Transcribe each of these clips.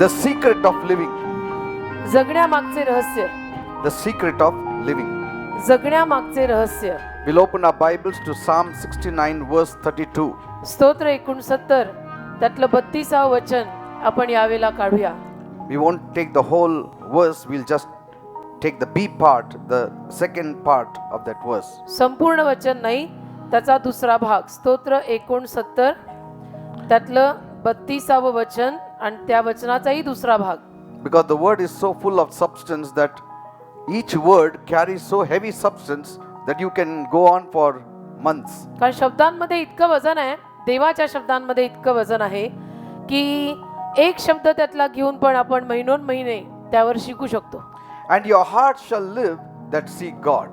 The secret of living. जगण्यामागचे रहस्य. The secret of living. जगण्यामागचे रहस्य. We'll open our Bibles to Psalm 69 verse 32. स्तोत्र 69 त्यातलं 32 वचन आपण यावेळेला काढूया. We won't take the whole verse, we'll just take the B part, the second part of that verse. संपूर्ण वचन नाही, त्याचा दुसरा भाग. स्तोत्र 69 त्यातलं 32 वचन आणि त्या वचनाचाही दुसरा भाग. Because the word is so full of substance that each word carries so heavy substance that you can go on for months. कारण शब्दांमध्ये इतकं वजन आहे, देवाच्या शब्दांमध्ये इतकं वजन आहे की एक शब्द त्यातला घेऊन पण आपण महिनोन्महिने त्यावर शिकू शकतो. And your heart shall live that seek God.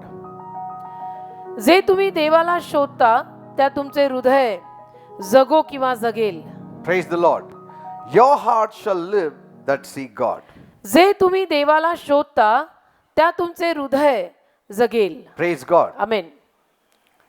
जे तुम्ही देवाला शोधता त्या तुमचे हृदय जगो किंवा जगेल. Praise the Lord. Your heart shall live that seek God. जे तुम्ही देवाला शोधता त्या तुमचे हृदय जगेल. Praise God. Amen.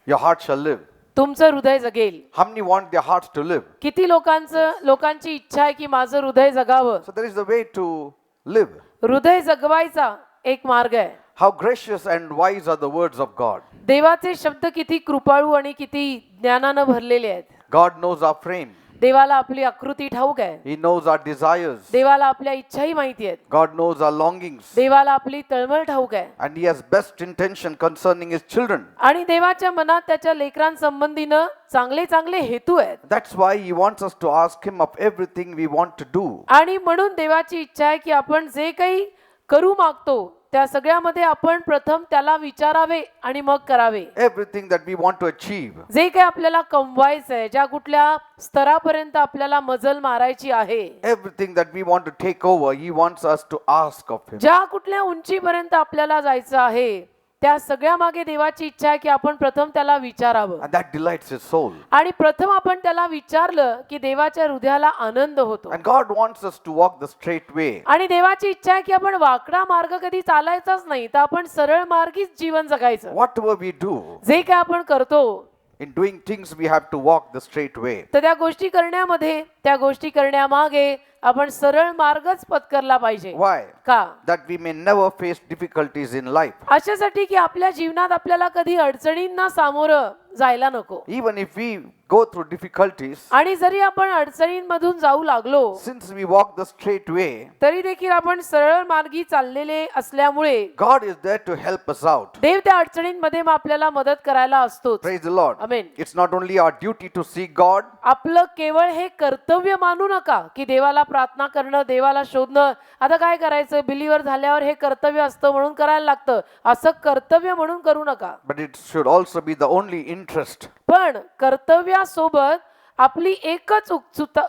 Your heart shall live. तुमचं हृदय जगेल. How many want their hearts to live? किती लोकांची इच्छा आहे की माझं हृदय जगावं. So there is a way to live. हृदय जगवायचा एक मार्ग आहे. How gracious and wise are the words of God. देवाचे शब्द किती कृपाळू आणि किती ज्ञानानं भरलेले आहेत. God knows our frame. देवाला आपली आकृती ठाऊक आहे. He knows our desires. देवाला आपल्या इच्छाही माहिती आहेत. God knows our longings. देवाला आपली तळमळ ठाऊक आहे. And He has best intention concerning His children. आणि देवाच्या मनात त्याच्या लेकरांसंबंधीनं चांगले चांगले हेतू आहेत. That's why He wants us to ask Him of everything we want to do. आणि म्हणून देवाची इच्छा आहे की आपण जे काही करू मागतो त्या सगळ्यामध्ये आपण प्रथम त्याला विचारावे आणि मग करावे. Everything that we want to achieve. जे काही आपल्याला कमवायचं आहे, ज्या कुठल्या स्तरापर्यंत आपल्याला मजल मारायची आहे, Everything that we want to take over, He wants us to ask of Him. ज्या कुठल्या उंचीपर्यंत आपल्याला जायचं आहे त्या सगळ्या मागे देवाची इच्छा आहे की आपण प्रथम त्याला विचारावं. And that delights His soul. आणि प्रथम आपण त्याला विचारलं की देवाच्या हृदयाला आनंद होतो. And God wants us to walk the straight way. आणि देवाची इच्छा आहे की आपण वाकडा मार्ग कधी चालायचाच नाही, तर आपण सरळ मार्गीच जीवन जगायचं. Whatever we do, जे काय आपण करतो in doing things we have to walk the straight way. तर त्या गोष्टी करण्यामध्ये, त्या गोष्टी करण्यामागे आपण सरळ मार्गच पत्करला पाहिजे. Why? का? That we may never face difficulties in life. अशासाठी की आपल्या जीवनात आपल्याला कधी अडचणींना सामोरं जायला नको. Even if we go through difficulties, आणि जरी आपण अडचणींमधून जाऊ लागलो since we walk the straight way, तरी देखील आपण सरळ मार्गी चाललेले असल्यामुळे God is there to help us out. देव त्या अडचणींमध्ये मग आपल्याला मदत करायला असतोच. Praise the Lord. Amen. It's not only our duty to seek God, आपलं केवळ हे कर्तव्य मानू नका की देवाला प्रार्थना करणं, देवाला शोधणं. आता काय करायचं, बिलीवर झाल्यावर हे कर्तव्य असतं म्हणून करायला लागतं, असं कर्तव्य म्हणून करू नका. but it should also be the only interest. पण कर्तव्यासोबत आपली एकच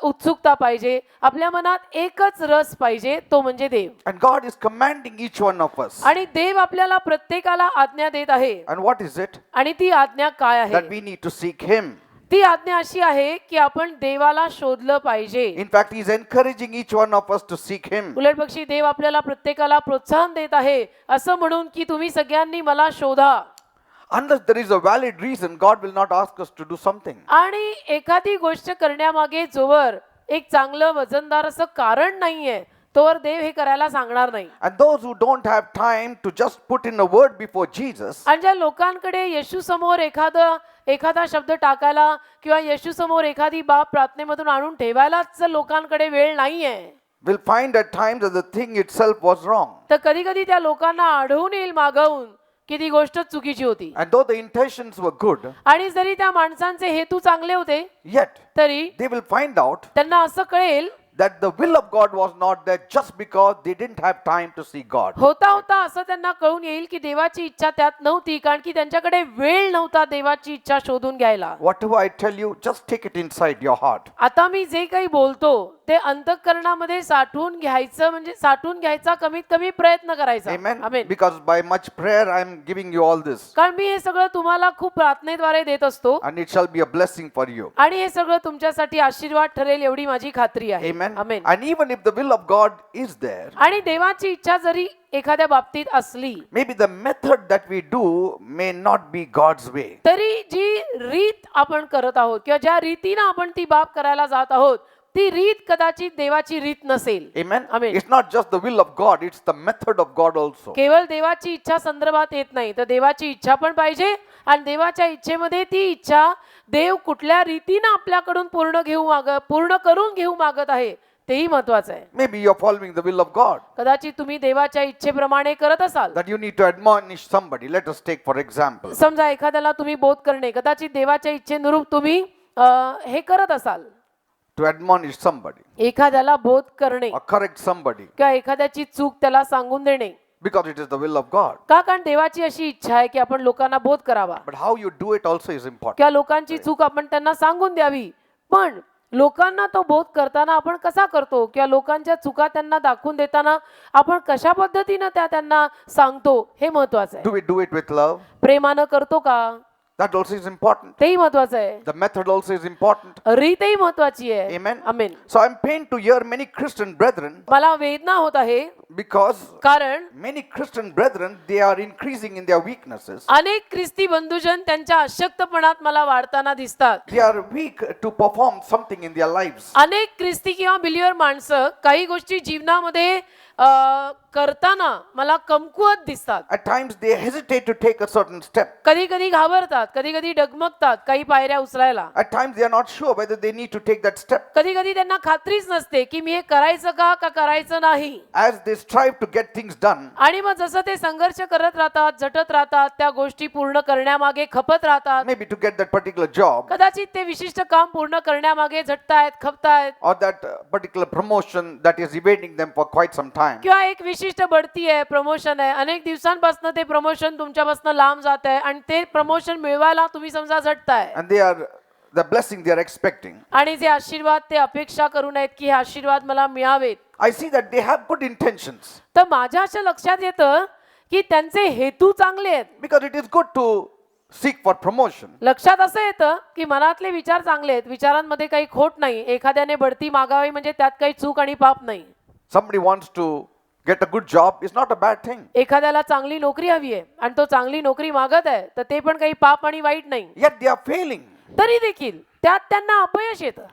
उत्सुकता पाहिजे, आपल्या मनात एकच रस पाहिजे, तो म्हणजे देव. And God is commanding each one of us. आणि देव आपल्याला प्रत्येकाला आज्ञा देत आहे. And what is it? आणि ती आज्ञा काय आहे? That we need to seek Him. ती आज्ञा अशी आहे की आपण देवाला शोधलं पाहिजे. In fact, He is encouraging each one of us to seek Him. उलट पक्षी देव आपल्याला प्रत्येकाला प्रोत्साहन देत आहे, असं म्हणून की तुम्ही सगळ्यांनी मला शोधा. Unless there is a valid reason, God will not ask us to do something. आणि एखादी गोष्ट करण्यामागे जोवर एक चांगलं वजनदार असं कारण नाहीये तोवर देव हे करायला सांगणार नाही. And those who don't have time to just put in a word before Jesus, आणि ज्या लोकांकडे येशू समोर एखादा शब्द टाकायला किंवा येशू समोर एखादी बाब प्रार्थनेमधून आणून ठेवायलाच जर लोकांकडे वेळ नाहीये, will find at times that the thing itself was wrong. तर कधी कधी त्या लोकांना आढळून येईल मागवून की ती गोष्ट चुकीची होती. And though the intentions were good, आणि जरी त्या माणसांचे हेतू चांगले होते yet तरी they will find out त्यांना असं कळेल that the will of God was not there just because they didn't have time to see God. होता असं त्यांना कळून येईल की देवाची इच्छा त्यात नव्हती, कारण की त्यांच्याकडे वेळ नव्हता देवाची इच्छा शोधून घ्यायला. Whatever I tell you, just take it inside your heart. आता मी जे काही बोलतो ते अंतःकरणामध्ये साठवून घ्यायचं, म्हणजे साठवून घ्यायचा कमीत कमी प्रयत्न करायचा. Amen. Amen. Because by much prayer I am giving you all this. कारण मी हे सगळं तुम्हाला खूप प्रार्थनेद्वारे देत असतो And it shall be a blessing for you. आणि हे सगळं तुमच्यासाठी आशीर्वाद ठरेल एवढी माझी खात्री आहे. Amen. Amen. And even if the will of God is there, आणि देवाची इच्छा जरी एखाद्या बाबतीत असली maybe the method that we do may not be God's way. तरी जी रीत आपण करत आहोत किंवा ज्या रीतीनं आपण ती बाब करायला जात आहोत ती रीत कदाचित देवाची रीत नसेल. Amen. Amen. It's not just the will of God, it's the method of God also. केवळ देवाची इच्छा संदर्भात येत नाही, तर देवाची इच्छा पण पाहिजे आणि देवाच्या इच्छेमध्ये ती इच्छा देव कुठल्या रीतीनं आपल्याकडून पूर्ण करून घेऊ मागत आहे तेही महत्वाचं आहे. Maybe you're following the will of God, कदाचित तुम्ही देवाच्या इच्छेप्रमाणे करत असाल. that you need to admonish somebody. Let us take for example. समजा एखाद्याला तुम्ही बोध करणे, कदाचित देवाच्या इच्छेनुरूप तुम्ही हे करत असाल. To admonish somebody एखाद्याला बोध करणे or correct somebody किंवा एखाद्याची चूक त्याला सांगून देणे. because it is the will of God. का? कारण देवाची अशी इच्छा आहे की आपण लोकांना बोध करावा But how you do it also is important. किंवा लोकांची चूक आपण त्यांना सांगून द्यावी. पण लोकांना तो बोध करताना आपण कसा करतो किंवा लोकांच्या चुका त्यांना दाखवून देताना आपण कशा पद्धतीनं त्यांना सांगतो हे महत्वाचं आहे. Do we do it with love? प्रेमानं करतो का That also is important. तेही महत्वाचं आहे. The method also is important. रीतही महत्वाची आहे. Amen. Amen. So I'm pained to hear many Christian brethren मला वेदना होत आहे because कारण many Christian brethren, they are increasing in their weaknesses. अनेक ख्रिस्ती बंधुजन त्यांच्या अशक्तपणात मला वाढताना दिसतात. They are weak to perform something in their lives. अनेक ख्रिस्ती किंवा बिलीवर माणसं काही गोष्टी जीवनामध्ये करताना मला कमकुवत दिसतात. At times they hesitate to take a certain step. कधी कधी घाबरतात, कधी कधी डगमगतात काही पायऱ्या उचलायला. At times they are not sure whether they need to take that step. कधी कधी त्यांना खात्रीच नसते की मी हे करायचं का करायचं नाही. As they strive to get things done, आणि मग जसं ते संघर्ष करत राहतात, झटत राहतात, त्या गोष्टी पूर्ण करण्यामागे खपत राहतात. maybe to get that particular job कदाचित ते विशिष्ट काम पूर्ण करण्यामागे झटतायत, खपतायत. or that particular promotion that is evading them for quite some time. किंवा एक विशिष्ट बढती आहे, प्रमोशन आहे, अनेक दिवसांपासून ते प्रमोशन तुमच्यापासून लांब जात आहे आणि ते प्रमोशन मिळवायला तुम्ही समजा झटताय. And they are the blessing they are expecting. आणि जे आशीर्वाद ते अपेक्षा करू नयेत की हे आशीर्वाद मला मिळावेत. I see that they have good intentions तर माझ्या अशा लक्षात येतं की त्यांचे हेतू चांगले आहेत. because it is good to seek for promotion. लक्षात असं येतं की मनातले विचार चांगले आहेत, विचारांमध्ये काही खोट नाही. एखाद्याने बढती मागावी म्हणजे त्यात काही चूक आणि पाप नाही. Somebody wants to get a good job is not a bad thing. एखाद्याला चांगली नोकरी हवी आहे आणि तो चांगली नोकरी मागत आहे, तर ते पण काही पाप आणि वाईट नाही. Yet they are failing. तरी देखील त्यात त्यांना अपयश येतं.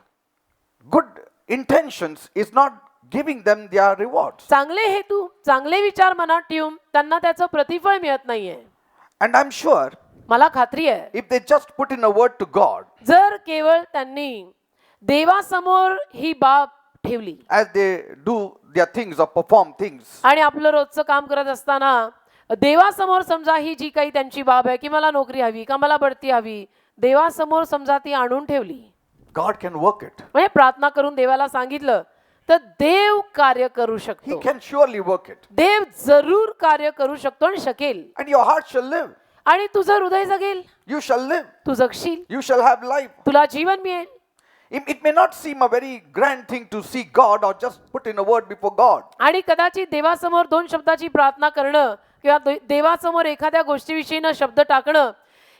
Good intentions is not giving them their rewards. चांगले हेतू, चांगले विचार मनात ठेवून त्यांना त्याचं प्रतिफळ मिळत नाहीये. And I'm sure मला खात्री आहे if they just put in a word to God जर केवळ त्यांनी देवासमोर ही बाब ठेवली as they do their things or perform things, आणि आपलं रोजचं काम करत असताना देवासमोर समजा ही जी काही त्यांची बाब आहे की मला नोकरी हवी का मला बढती हवी, देवासमोर समजा ती आणून ठेवली, God can work it. म्हणजे प्रार्थना करून देवाला सांगितलं तर देव कार्य करू He शकतो. can surely work it. देव जरूर कार्य करू शकतो आणि शकेल. And your heart shall live. आणि तुझं हृदय जगेल, You shall live. Tu जगशील, You shall have life. तुला जीवन मिळेल. It may not seem a very grand thing to seek God or just put in a word before God. आणि कदाचित देवासमोर दोन शब्दाची प्रार्थना करणं किंवा देवासमोर एखाद्या गोष्टीविषयीनं शब्द टाकणं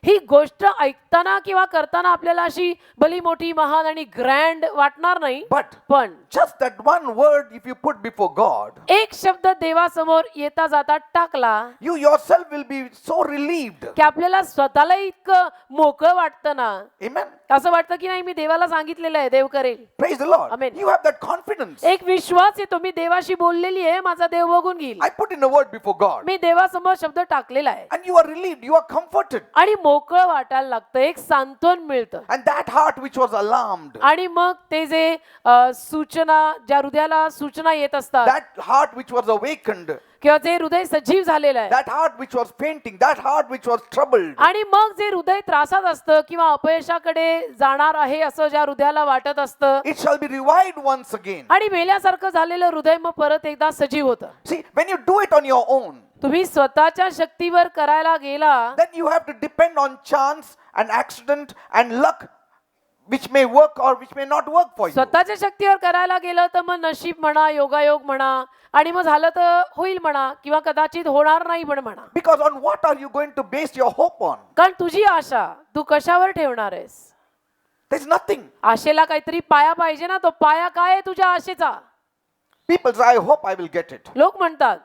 ही गोष्ट ऐकताना किंवा करताना आपल्याला अशी भली मोठी महान आणि ग्रँड वाटणार नाही. But पण just that one word, if you put before God, एक शब्द देवासमोर येता जाता टाकला you yourself will be so relieved. की आपल्याला स्वतःला इतकं मोकळं वाटतं ना, Amen. असं वाटतं की नाही मी देवाला सांगितलेलं आहे, देव करेल. Praise the Lord. Amen. You have that confidence. एक विश्वास येतो, मी देवाशी बोललेली आहे, माझा देव बघून घेईल. I put in a word before God. मी देवासमोर शब्द टाकलेला आहे And you are relieved. You are comforted. आणि मोकळं वाटायला लागतं, एक सांत्वन मिळतं. And that heart which was alarmed, आणि मग ते जे सूचना, ज्या हृदयाला सूचना येत असतात that heart which was awakened, किंवा जे हृदय सजीव झालेलं आहे that heart which was fainting, that heart which was troubled, आणि मग जे हृदय त्रासात असतं किंवा अपयशाकडे जाणार आहे असं ज्या हृदयाला वाटत असतं it shall be revived once again. आणि मेल्यासारखं झालेलं हृदय मग परत एकदा सजीव होतं. See, when you do it on your own, तुम्ही स्वतःच्या शक्तीवर करायला गेला then you have to depend on chance and accident and luck, which may work or which may not work for you. स्वतःच्या शक्तीवर करायला गेलं तर मग नशीब म्हणा, योगायोग म्हणा, आणि मग झालं तर होईल म्हणा किंवा कदाचित होणार नाही पण म्हणा. Because on what are you going to base your hope on? कारण तुझी आशा तू कशावर ठेवणार आहेस? There's nothing. आशेला काहीतरी पाया पाहिजे ना, तो पाया काय आहे तुझ्या आशेचा? People say, I hope I will get it. लोक म्हणतात,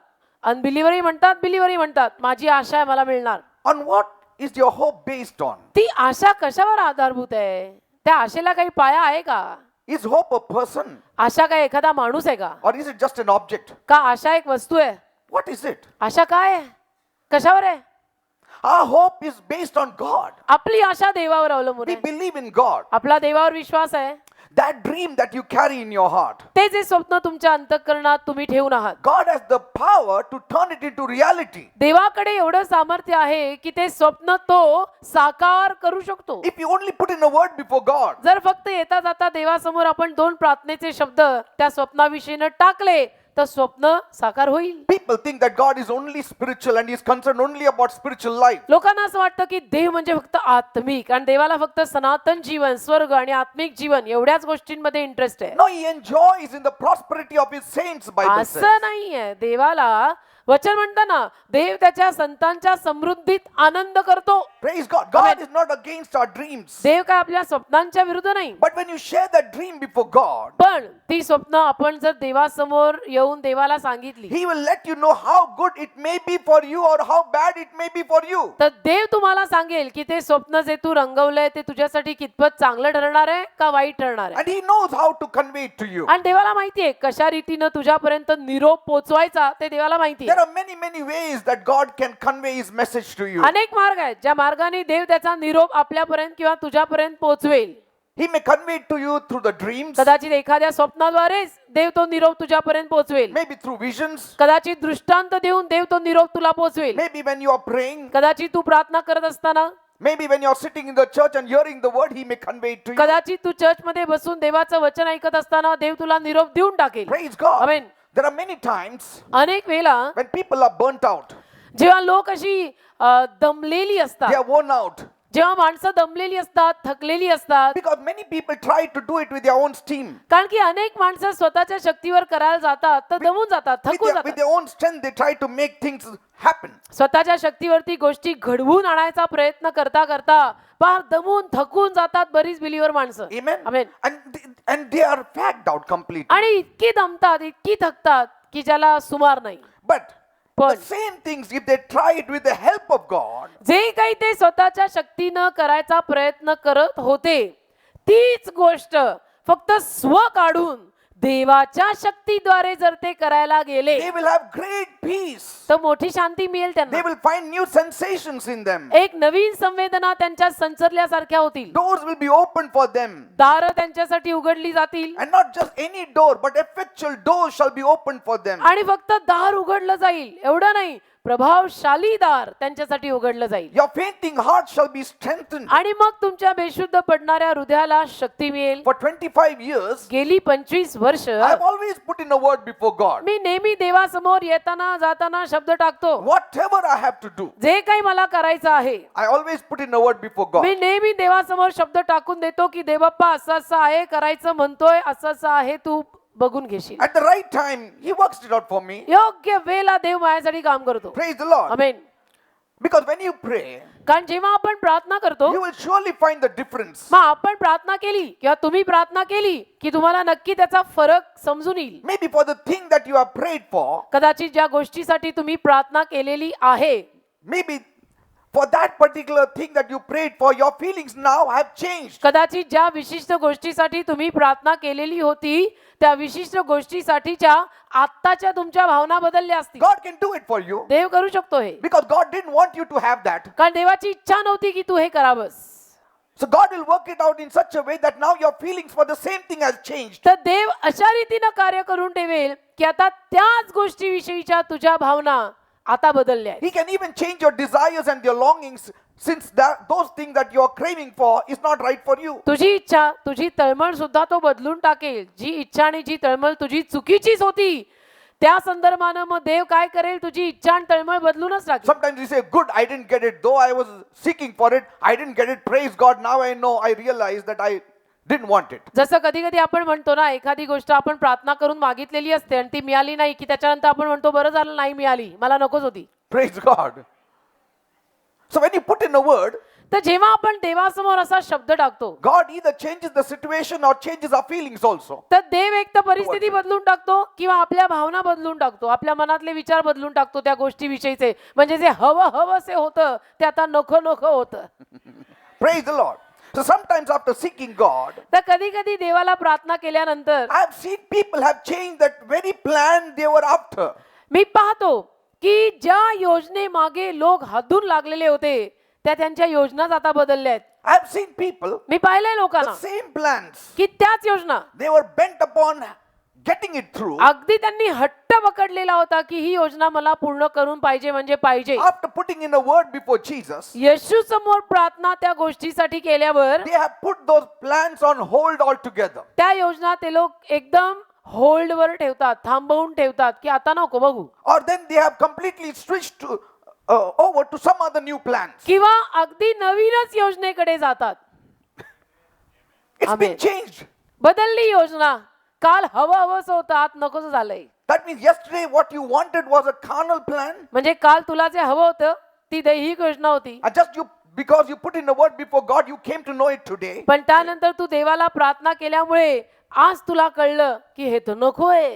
अनबिलिव्हरही म्हणतात, बिलिव्हरही म्हणतात, माझी आशा आहे मला मिळणार. On what is your hope based on? ती आशा कशावर आधारभूत आहे? त्या आशेला काही पाया आहे का? Is hope a person आशा काय एखादा माणूस आहे का? or is it just an object? का आशा एक वस्तू आहे? What is it? आशा काय आहे? कशावर आहे? Our hope is based on God. आपली आशा देवावर अवलंबून We आहे. believe in God. आपला देवावर विश्वास आहे. That dream that you carry in your heart, ते जे स्वप्न तुमच्या अंतःकरणात तुम्ही ठेवून आहात, God has the power to turn it into reality. देवाकडे एवढं सामर्थ्य आहे की ते स्वप्न तो साकार करू शकतो. If you only put in a word before God, जर फक्त येता जाता देवासमोर आपण 2 प्रार्थनेचे शब्द त्या स्वप्नाविषयीनं टाकले तर स्वप्न साकार होईल. people think that God is only spiritual and is concerned only about spiritual life. लोकांना असं वाटतं की देव म्हणजे फक्त आत्मिक आणि देवाला फक्त सनातन जीवन, स्वर्ग आणि आत्मिक जीवन एवढ्याच गोष्टींमध्ये इंटरेस्ट आहे. No, he enjoys in the prosperity of his saints, Bible says. असं नाहीये. देवाला वचन म्हणताना देव त्याच्या संतांच्या समृद्धीत आनंद करतो. Praise God. God is not against our dreams. देव काय आपल्या स्वप्नांच्या विरुद्ध नाही. But when you share that dream before God, पण ती स्वप्न आपण जर देवासमोर येऊन देवाला सांगितली he will let you know how good it may be for you or how bad it may be for you. तर देव तुम्हाला सांगेल की ते स्वप्न जे तू रंगवलंय ते तुझ्यासाठी कितपत चांगलं ठरणार आहे का वाईट ठरणार आहे. And he knows how to convey it to you. आणि देवाला माहितीये कशा रीतीनं तुझ्यापर्यंत निरोप पोचवायचा ते देवाला माहितीये. There are many ways that God can convey his message to you. अनेक मार्ग आहेत ज्या मार्गाने देव त्याचा निरोप आपल्यापर्यंत किंवा तुझ्यापर्यंत पोहोचवेल. He may convey it to you through the dreams, कदाचित एखाद्या स्वप्नाद्वारेच देव तो निरोप तुझ्यापर्यंत पोहोचवेल. maybe through visions, कदाचित दृष्टांत देऊन देव तो निरोप तुला पोहोचवेल. maybe when you are praying, कदाचित तू प्रार्थना करत असताना, maybe when you are sitting in the church and hearing the word, he may convey it to you. कदाचित तू चर्चमध्ये बसून देवाचं वचन ऐकत असताना देव तुला निरोप देऊन टाकेल. Praise God. Amen. There are many times अनेक वेळा when people are burnt out, जेव्हा लोक अशी दमलेली they असतात, are worn out, जेव्हा माणसं दमलेली असतात, थकलेली असतात, because many people try to do it with their own steam. कारण की अनेक माणसं स्वतःच्या शक्तीवर करायला जातात तर दमून जातात, थकून With जातात. their own strength, they try to make things happen. स्वतःच्या शक्तीवरती गोष्टी घडवून आणायचा प्रयत्न करता करता फार दमून थकून जातात बरीच बिलीवर माणसं. Amen. Amen. And they are fagged out completely. आणि इतकी दमतात, इतकी थकतात की ज्याला सुमार नाही. But the पण same things, if they try it with the help of God, जे काही ते स्वतःच्या शक्तीनं करायचा प्रयत्न करत होते तीच गोष्ट फक्त स्व काढून देवाच्या शक्तीद्वारे जर ते करायला गेले they will have great peace. तर मोठी शांती मिळेल They त्यांना. will find new sensations in them. एक नवीन संवेदना त्यांच्या संचरल्यासारख्या होतील. Doors will be opened for them. दारं त्यांच्यासाठी उघडली जातील And not just any door, but effectual doors shall be opened for them. आणि फक्त दार उघडलं जाईल एवढं नाही, प्रभावशाली दार त्यांच्यासाठी उघडलं जाईल. Your fainting heart shall be strengthened. आणि मग तुमच्या बेशुद्ध पडणाऱ्या हृदयाला शक्ती मिळेल. For 25 years, गेली 25 वर्ष I have always put in a word before God. मी नेहमी देवासमोर येताना जाताना शब्द टाकतो. Whatever I have to do, जे काही मला करायचं आहे I always put in a word before God. मी नेहमी देवासमोर शब्द टाकून देतो की देवबाप्पा असं असं आहे, करायचं म्हणतोय, असं असं आहे, तू बघून घेशील. At the right time, He works it out for me. योग्य वेळेला देव माझ्यासाठी काम करतो. Praise the Lord. Amen. Because when you pray, कारण जेव्हा आपण प्रार्थना करतो you will surely find the difference. मग आपण प्रार्थना केली किंवा तुम्ही प्रार्थना केली की तुम्हाला नक्की त्याचा फरक समजून येईल. Maybe for the thing that you have prayed for, कदाचित ज्या गोष्टीसाठी तुम्ही प्रार्थना केलेली आहे, maybe for that particular thing that you prayed for, your feelings now have changed. कदाचित ज्या विशिष्ट गोष्टीसाठी तुम्ही प्रार्थना केलेली होती त्या विशिष्ट गोष्टीसाठीच्या आत्ताच्या तुमच्या भावना बदलल्या असतील. God can do it for you देव करू शकतो हे, because God didn't want you to have that. कारण देवाची इच्छा नव्हती की तू हे करावंस. So God will work it out in such a way that now your feelings for the same thing has changed. तर देव अशा रीतीनं कार्य करून ठेवेल की आता त्याच गोष्टीविषयीच्या तुझ्या भावना आता बदलल्या आहेत. He can even change your desires and your longings, since those things that you are craving for is not right for you. तुझी इच्छा, तुझी तळमळ सुद्धा तो बदलून टाकेल. जी इच्छा आणि जी तळमळ तुझी चुकीचीच होती त्या संदर्भानं मग देव काय करेल, तुझी इच्छा आणि तळमळ बदलूनच टाकेल. Sometimes we say, good, I didn't get it. Though I was seeking for it, I didn't get it. Praise God. Now I know, I realize that I didn't want it. जसं कधी कधी आपण म्हणतो ना, एखादी गोष्ट आपण प्रार्थना करून मागितलेली असते आणि ती मिळाली नाही की त्याच्यानंतर आपण म्हणतो बरं झालं नाही मिळाली, मला नकोच होती. Praise God. So when you put in a word, तर जेव्हा आपण देवासमोर असा शब्द टाकतो God either changes the situation or changes our feelings also. तर देव एक तर परिस्थिती बदलून टाकतो किंवा आपल्या भावना बदलून टाकतो, आपल्या मनातले विचार बदलून टाकतो त्या गोष्टीविषयीचे. म्हणजे जे हवं हवंसे होतं ते आता नको नको होतं. Praise the Lord. So sometimes after seeking God, तर कधी कधी देवाला प्रार्थना केल्यानंतर I have seen people have changed that very plan they were after. मी पाहतो की ज्या योजनेमागे लोक हादून लागलेले होते त्या त्यांच्या योजनाच आता बदलल्या आहेत. I have seen people, मी पाहिलंय the लोकांना same plans, की त्याच योजना they were bent upon getting it through. अगदी त्यांनी हट्ट पकडलेला होता की ही योजना मला पूर्ण करून पाहिजे म्हणजे पाहिजे. After putting in a word before Jesus, येशू समोर प्रार्थना त्या गोष्टीसाठी केल्यावर they have put those plans on hold altogether. त्या योजना ते लोक एकदम होल्डवर ठेवतात, थांबवून ठेवतात की आता नको बघू, Or then they have completely switched to, over to some other new plans. किंवा अगदी नवीनच योजनेकडे जातात. It's been Amen. changed. बदलली योजना. काल हवं हवंच होतं, आत नकोच झालंय. That means yesterday what you wanted was a carnal plan. म्हणजे काल तुला जे हवं होतं ती दैहिक योजना होती, And just you, because you put in a word before God, you came to know it today. पण त्यानंतर तू देवाला प्रार्थना केल्यामुळे आज तुला कळलं की हे तर नकोय.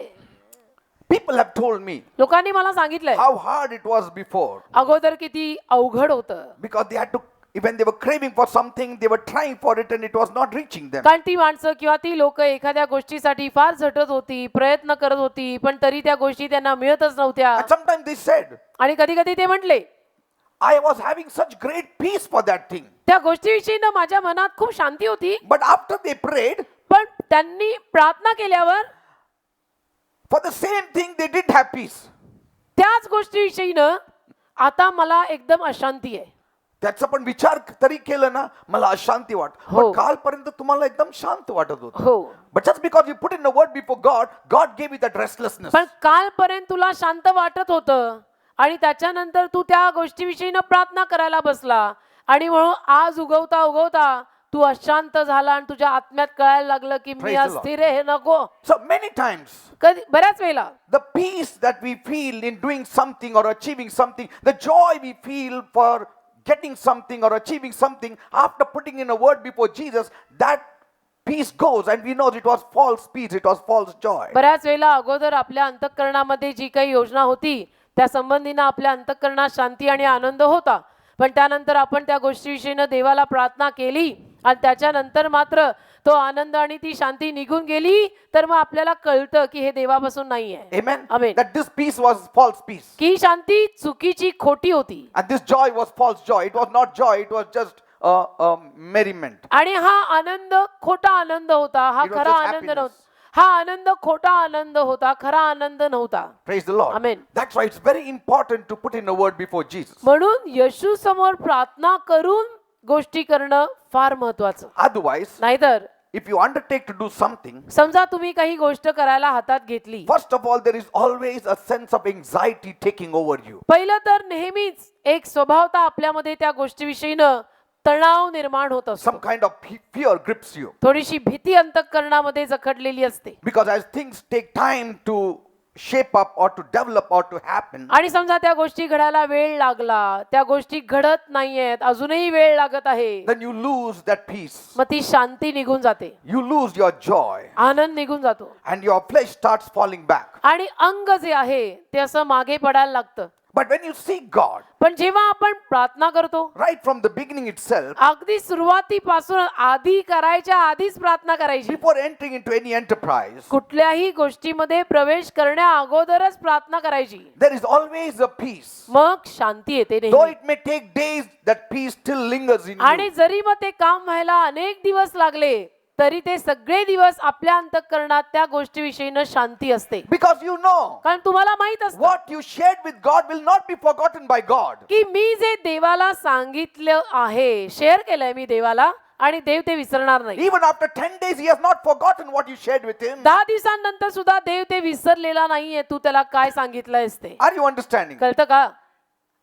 People have told me लोकांनी मला सांगितलंय how hard it was before. अगोदर किती अवघड होतं, Because they had to, when they were craving for something, they were trying for it and it was not reaching them. कारण ती माणसं किंवा ती लोक एखाद्या गोष्टीसाठी फार झटत होती, प्रयत्न करत होती, पण तरी त्या गोष्टी त्यांना मिळतच नव्हत्या. And sometimes they said, आणि कधी कधी ते म्हटले I was having such great peace for that thing. त्या गोष्टीविषयी ना माझ्या मनात खूप शांती होती, But after they prayed, पण त्यांनी प्रार्थना केल्यावर for the same thing, they didn't have peace. त्याच गोष्टीविषयी ना आता मला एकदम अशांती आहे. त्याचा पण विचार तरी केलं ना, मला अशांती वाट. हो. पण कालपर्यंत तुम्हाला एकदम शांत वाटत होतं. हो, But just because you put in a word before God, God gave you that restlessness. पण कालपर्यंत तुला शांत वाटत होतं आणि त्याच्यानंतर तू त्या गोष्टीविषयी न प्रार्थना करायला बसला आणि म्हणून आज उगवता उगवता तू अशांत झाला आणि तुझ्या आत्म्यात कळायला लागलं की मी Praise the Lord. अस्थिर आहे, हे नको. So many times, कधी बऱ्याच वेळेला the peace that we feel in doing something or achieving something, the joy we feel for getting something or achieving something, after putting in a word before Jesus, that peace goes and we know it was false peace, it was false joy. बऱ्याच वेळेला अगोदर आपल्या अंतःकरणामध्ये जी काही योजना होती त्या संबंधीनं आपल्या अंतःकरणात शांती आणि आनंद होता, पण त्यानंतर आपण त्या गोष्टीविषयीनं देवाला प्रार्थना केली आणि त्याच्यानंतर मात्र तो आनंद आणि ती शांती निघून गेली, तर मग आपल्याला कळतं की हे देवापासून नाही आहे. Amen. Amen. That this peace was false peace. की ही शांती चुकीची, खोटी होती And this joy was false joy. It was not joy, it was just merriment. आणि हा आनंद खोटा आनंद होता, हा It was खरा just आनंद happiness. नव्हता. हा आनंद खोटा आनंद होता, खरा आनंद नव्हता. Praise the Lord. Amen. That's why it's very important to put in a word before Jesus. म्हणून येशू समोर प्रार्थना करून गोष्टी करणं फार महत्वाचं. Otherwise, नाहीतर if you undertake to do something, समजा तुम्ही काही गोष्ट करायला हातात घेतली, first of all, there is always a sense of anxiety taking over you. पहिलं तर नेहमीच एक स्वभावता आपल्यामध्ये त्या गोष्टीविषयीनं तणाव निर्माण होत असतो. Some kind of fear grips you. थोडीशी भीती अंतःकरणामध्ये जखडलेली असते. Because as things take time to shape up or to develop or to happen, आणि समजा त्या गोष्टी घडायला वेळ लागला, त्या गोष्टी घडत नाहीयेत, अजूनही वेळ लागत आहे, then you lose that peace. मग ती शांती निघून जाते, You lose your joy आनंद निघून जातो and your flesh starts falling back. आणि अंग जे आहे ते असं मागे पडायला लागतं. But when you seek God, पण जेव्हा आपण प्रार्थना करतो, right from the beginning itself, अगदी सुरुवातीपासून आधी करायच्या आधीच प्रार्थना करायची. before entering into any enterprise, कुठल्याही गोष्टीमध्ये प्रवेश करण्या अगोदरच प्रार्थना करायची. there is always a peace. मग शांती येते Though नेहमी. it may take days, that peace still lingers in आणि you. जरी मग ते काम व्हायला अनेक दिवस लागले तरी ते सगळे दिवस आपल्या अंतःकरणात त्या गोष्टीविषयीनं शांती असते. Because you know, कारण तुम्हाला माहित असतं what you shared with God will not be forgotten by God. की मी जे देवाला सांगितलं आहे, शेअर केलंय मी देवाला, आणि देव ते विसरणार नाही. Even after 10 days, He has not forgotten what you shared with Him. 10 दिवसांनंतर सुद्धा देव ते विसरलेला नाहीये, तू त्याला काय सांगितलंयस ते. Are you understanding? कळतं का?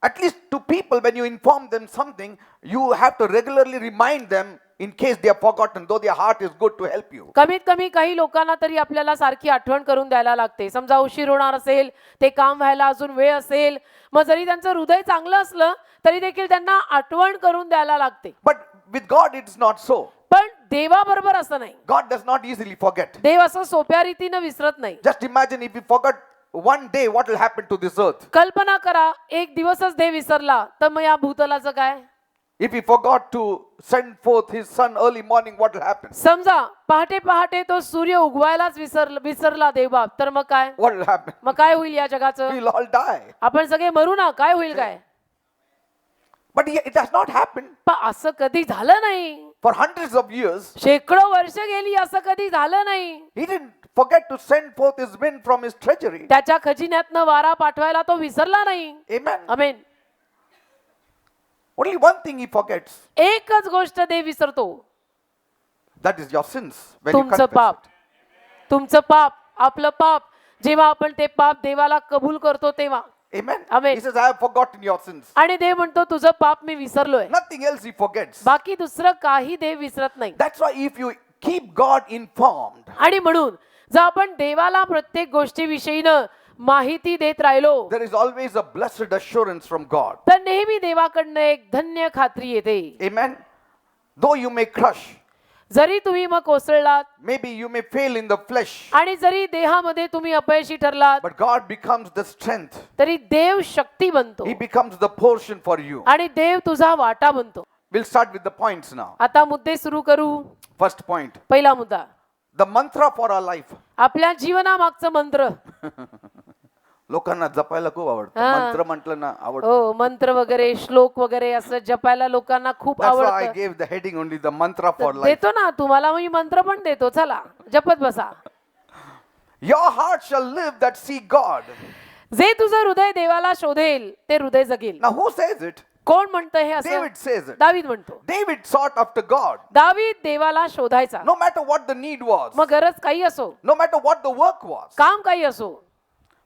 At least to people, when you inform them something, you have to regularly remind them in case they have forgotten, though their heart is good to help you. कमीत कमी काही लोकांना तरी आपल्याला सारखी आठवण करून द्यायला लागते. समजा उशीर होणार असेल, ते काम व्हायला अजून वेळ असेल, मग जरी त्यांचं हृदय चांगलं असलं तरी देखील त्यांना आठवण करून द्यायला लागते. But with God, it's not so. पण देवाबरोबर असं नाही. God does not easily forget. देव असं सोप्या रीतीनं विसरत नाही. Just imagine if you forgot one day, what will happen to this earth? कल्पना करा, एक दिवसच देव विसरला तर मग या भूतलाचं काय? If he forgot to send forth his son early morning, what will happen? समजा पहाटे पहाटे तो सूर्य उगवायलाच विसरला देवबाप, तर मग काय? What will happen? मग काय होईल या जगाचं? We'll all die. आपण सगळे मरू ना, काय होईल काय? But it has not happened. पण असं कधी झालं नाही. For hundreds of years, शेकडो वर्ष गेली, असं कधी झालं नाही. he didn't forget to send forth his wind from his treasury. त्याच्या खजिन्यातनं वारा पाठवायला तो विसरला नाही. Amen. Amen. Only one thing he forgets. एकच गोष्ट देव विसरतो, That is your sins. When you तुमचं confess पाप. it. तुमचं पाप, आपलं पाप. जेव्हा आपण ते पाप देवाला कबूल करतो तेव्हा. Amen. Amen. He says, I have forgotten your sins. आणि देव म्हणतो तुझं पाप मी विसरलोय. Nothing else he forgets. बाकी दुसरं काही देव विसरत नाही. That's why if you keep God informed, आणि म्हणून जर आपण देवाला प्रत्येक गोष्टीविषयीनं माहिती देत राहिलो, there is always a blessed assurance from God. तर नेहमी देवाकडनं एक धन्य खात्री येते. Amen. Though you may crush, जरी तुम्ही मग कोसळलात maybe you may fail in the flesh, आणि जरी देहामध्ये तुम्ही अपयशी ठरलात, but God becomes the strength. तरी देव शक्ती बनतो He becomes the portion for you. आणि देव तुझा वाटा बनतो. We'll start with the points now. आता मुद्दे सुरू करू. First point, पहिला मुद्दा, the mantra for our life. आपल्या जीवनामागचं मंत्र. लोकांना जपायला खूप आवडतं. हा. मंत्र म्हटलं ना आवडतं. हो, मंत्र वगैरे, श्लोक वगैरे असं जपायला लोकांना खूप That's why I आवडतं. gave the heading only, the mantra for life. देतो ना तुम्हाला, मी मंत्र पण देतो, चला जपत बसा. Your heart shall live that see God. जे तुझं हृदय देवाला शोधेल ते हृदय जगेल. Now who says it? कोण म्हणतं हे असं? David says it. दावीद म्हणतो. David sought after God. दावीद देवाला शोधायचा. No matter what the need was, मग गरज काही असो, no matter what the work was. काम काही असो,